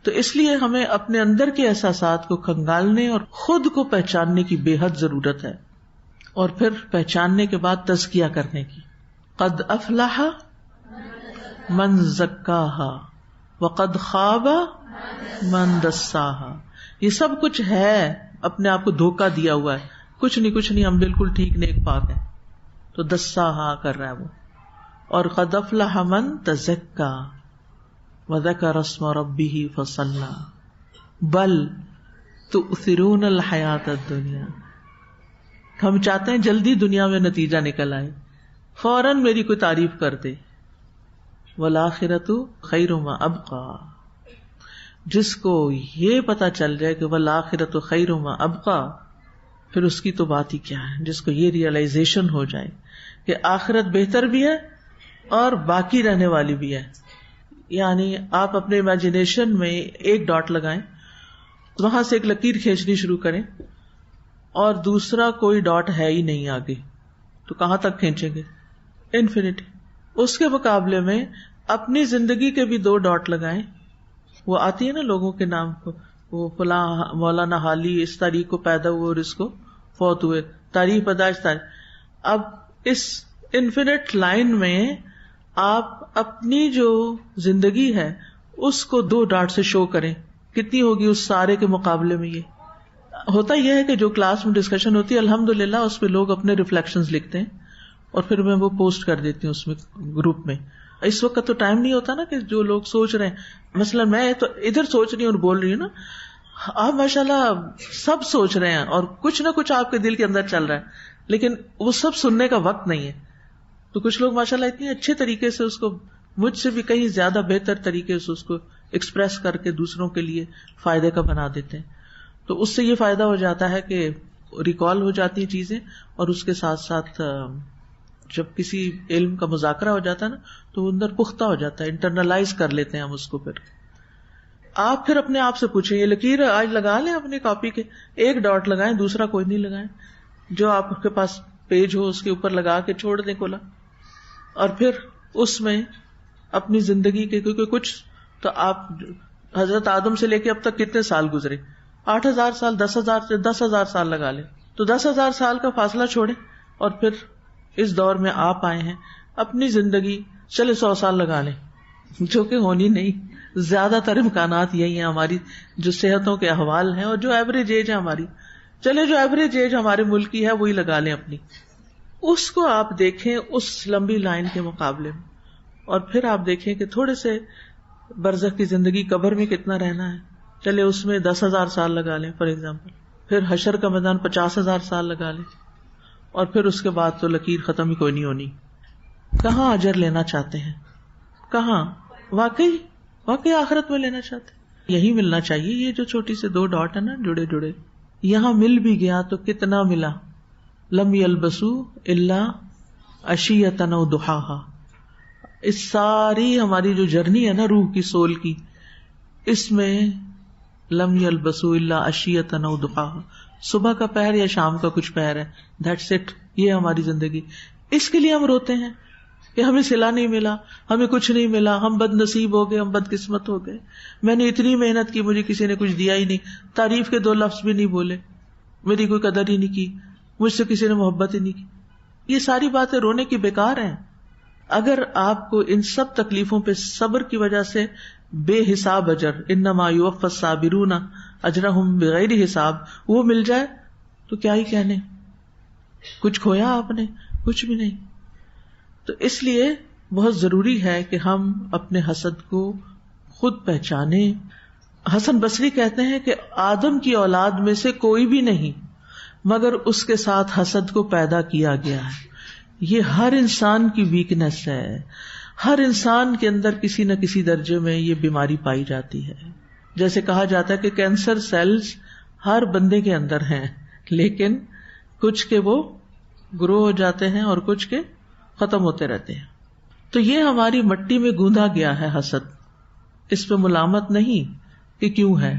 تو اس لیے ہمیں اپنے اندر کے احساسات کو کھنگالنے اور خود کو پہچاننے کی بے حد ضرورت ہے، اور پھر پہچاننے کے بعد تزکیہ کرنے کی. قد افلح من زکاہا وقد خاب من دساہا. یہ سب کچھ ہے، اپنے آپ کو دھوکہ دیا ہوا ہے، کچھ نہیں ہم بالکل ٹھیک نیک پاک ہیں. تو دساہا کر رہا ہے وہ. اور قد افلح من تزکا وذکر اسم ربہ فصلی بل تؤثرون الحیاۃ الدنیا. ہم چاہتے ہیں جلدی دنیا میں نتیجہ نکل آئے، فوراً میری کوئی تعریف کر دے. والآخرۃ خیر و ابقی. جس کو یہ پتا چل جائے کہ والآخرۃ خیر و ابقی، پھر اس کی تو بات ہی کیا ہے. جس کو یہ ریئلائزیشن ہو جائے کہ آخرت بہتر بھی ہے اور باقی رہنے والی بھی ہے. یعنی آپ اپنے امیجنیشن میں ایک ڈاٹ لگائیں، وہاں سے ایک لکیر کھینچنی شروع کریں اور دوسرا کوئی ڈاٹ ہے ہی نہیں آگے، تو کہاں تک کھینچیں گے؟ انفینٹی. اس کے مقابلے میں اپنی زندگی کے بھی 2 ڈاٹ لگائیں. وہ آتی ہے نا لوگوں کے نام کو، وہ فلاں مولانا حالی اس تاریخ کو پیدا ہوئے اور اس کو فوت ہوئے، تاریخ پیدائش تاریخ. اب اس انفینٹ لائن میں آپ اپنی جو زندگی ہے اس کو 2 ڈاٹ سے شو کریں، کتنی ہوگی اس سارے کے مقابلے میں؟ یہ ہوتا یہ ہے کہ جو کلاس میں ڈسکشن ہوتی ہے الحمدللہ اس پہ لوگ اپنے ریفلیکشنز لکھتے ہیں اور پھر میں وہ پوسٹ کر دیتی ہوں اس میں گروپ میں. اس وقت تو ٹائم نہیں ہوتا نا کہ جو لوگ سوچ رہے ہیں، مثلا میں تو ادھر سوچ رہی ہوں اور بول رہی ہوں نا، آپ ماشاءاللہ سب سوچ رہے ہیں اور کچھ نہ کچھ آپ کے دل کے اندر چل رہا ہے، لیکن وہ سب سننے کا وقت نہیں ہے. تو کچھ لوگ ماشاءاللہ اتنے اچھے طریقے سے اس کو، مجھ سے بھی کہیں زیادہ بہتر طریقے سے اس کو ایکسپریس کر کے دوسروں کے لیے فائدے کا بنا دیتے ہیں. تو اس سے یہ فائدہ ہو جاتا ہے کہ ریکال ہو جاتی ہیں چیزیں، اور اس کے ساتھ ساتھ جب کسی علم کا مذاکرہ ہو جاتا ہے نا تو وہ اندر پختہ ہو جاتا ہے، انٹرنلائز کر لیتے ہیں ہم اس کو. پھر آپ پھر اپنے آپ سے پوچھیں، یہ لکیر آج لگا لیں اپنی کاپی کے، ایک ڈاٹ لگائیں، دوسرا کوئی نہیں لگائیں. جو آپ کے پاس پیج ہو اس کے اوپر لگا کے چھوڑ دیں کھلا، اور پھر اس میں اپنی زندگی کے، کیونکہ کچھ تو آپ حضرت آدم سے لے کے اب تک کتنے سال گزرے، 8,000 سال، 10,000 سال لگا لیں، تو 10,000 سال کا فاصلہ چھوڑیں اور پھر اس دور میں آپ آئے ہیں. اپنی زندگی چلے 100 سال لگا لیں، جو کہ ہونی نہیں. زیادہ تر امکانات یہی ہیں ہماری جو صحتوں کے احوال ہیں اور جو ایوریج ایج ہے ہماری. چلے جو ایوریج ایج ہمارے ملک کی ہے وہی لگا لیں اپنی. اس کو آپ دیکھیں اس لمبی لائن کے مقابلے میں، اور پھر آپ دیکھیں کہ تھوڑے سے برزخ کی زندگی قبر میں کتنا رہنا ہے. چلے اس میں 10,000 سال لگا لیں فار ایگزامپل، پھر حشر کا میدان 50,000 سال لگا لیں، اور پھر اس کے بعد تو لکیر ختم ہی کوئی نہیں ہونی. کہاں اجر لینا چاہتے ہیں؟ کہاں واقعی آخرت میں لینا چاہتے ہیں؟ یہی ملنا چاہیے. یہ جو چھوٹی سے 2 ڈاٹ ہے نا جڑے یہاں مل بھی گیا تو کتنا ملا. لم یلبسوا الا عشیۃ او ضحاہا. اس ساری ہماری جو جرنی ہے نا روح کی، سول کی، اس میں لم یلبسوا الا عشیۃ او ضحاہا، صبح کا پہر یا شام کا کچھ پہر ہے، دیٹس اٹ. یہ ہماری زندگی. اس کے لیے ہم روتے ہیں کہ ہمیں صلہ نہیں ملا، ہمیں کچھ نہیں ملا، ہم بد نصیب ہو گئے، ہم بد قسمت ہو گئے، میں نے اتنی محنت کی مجھے کسی نے کچھ دیا ہی نہیں، تعریف کے 2 لفظ بھی نہیں بولے، میری کوئی قدر ہی نہیں کی، مجھ سے کسی نے محبت ہی نہیں کی. یہ ساری باتیں رونے کی بیکار ہیں. اگر آپ کو ان سب تکلیفوں پہ صبر کی وجہ سے بے حساب اجر، انما یوفی الصابرون اجرہم بغیر حساب، وہ مل جائے تو کیا ہی کہنے. کچھ کھویا آپ نے؟ کچھ بھی نہیں. تو اس لیے بہت ضروری ہے کہ ہم اپنے حسد کو خود پہچانیں. حسن بصری کہتے ہیں کہ آدم کی اولاد میں سے کوئی بھی نہیں مگر اس کے ساتھ حسد کو پیدا کیا گیا ہے. یہ ہر انسان کی ویکنیس ہے. ہر انسان کے اندر کسی نہ کسی درجے میں یہ بیماری پائی جاتی ہے. جیسے کہا جاتا ہے کہ کینسر سیلز ہر بندے کے اندر ہیں، لیکن کچھ کے وہ گرو ہو جاتے ہیں اور کچھ کے ختم ہوتے رہتے ہیں. تو یہ ہماری مٹی میں گوندا گیا ہے حسد. اس پہ ملامت نہیں کہ کیوں ہے،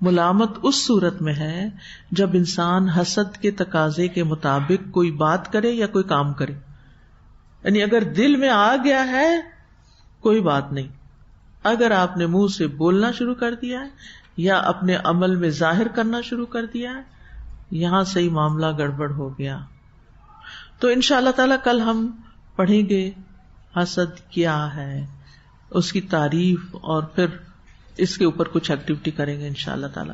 ملامت اس صورت میں ہے جب انسان حسد کے تقاضے کے مطابق کوئی بات کرے یا کوئی کام کرے. یعنی اگر دل میں آ گیا ہے کوئی بات نہیں، اگر آپ نے منہ سے بولنا شروع کر دیا ہے یا اپنے عمل میں ظاہر کرنا شروع کر دیا ہے، یہاں سے ہی معاملہ گڑبڑ ہو گیا. تو انشاءاللہ تعالی کل ہم پڑھیں گے حسد کیا ہے، اس کی تعریف، اور پھر اس کے اوپر کچھ ایکٹیویٹی کریں گے انشاءاللہ تعالی.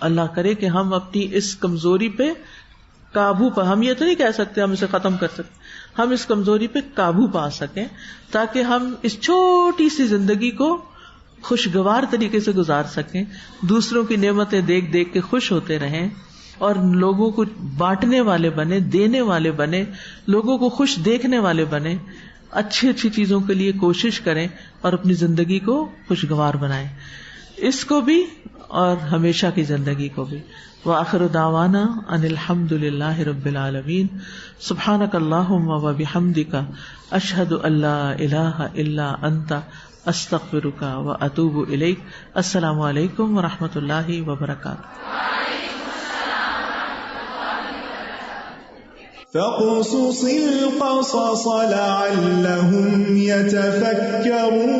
اللہ کرے کہ ہم اپنی اس کمزوری پہ قابو پا، ہم یہ تو نہیں کہہ سکتے ہم اسے ختم کر سکتے، ہم اس کمزوری پہ قابو پا سکیں تاکہ ہم اس چھوٹی سی زندگی کو خوشگوار طریقے سے گزار سکیں، دوسروں کی نعمتیں دیکھ دیکھ کے خوش ہوتے رہیں اور لوگوں کو بانٹنے والے بنے، دینے والے بنے، لوگوں کو خوش دیکھنے والے بنے، اچھی اچھی چیزوں کے لیے کوشش کریں اور اپنی زندگی کو خوشگوار بنائیں. اس کو بھی اور ہمیشہ کی زندگی کو بھی. وآخر دعوانا ان الحمد للہ رب العالمین. سبحانک اللہم وبحمدک اشہد ان لا الہ الا انت استغفرک واتوب الیک. السلام علیکم ورحمۃ اللہ وبرکاتہ. فاقصص القصص لعلهم يتفكرون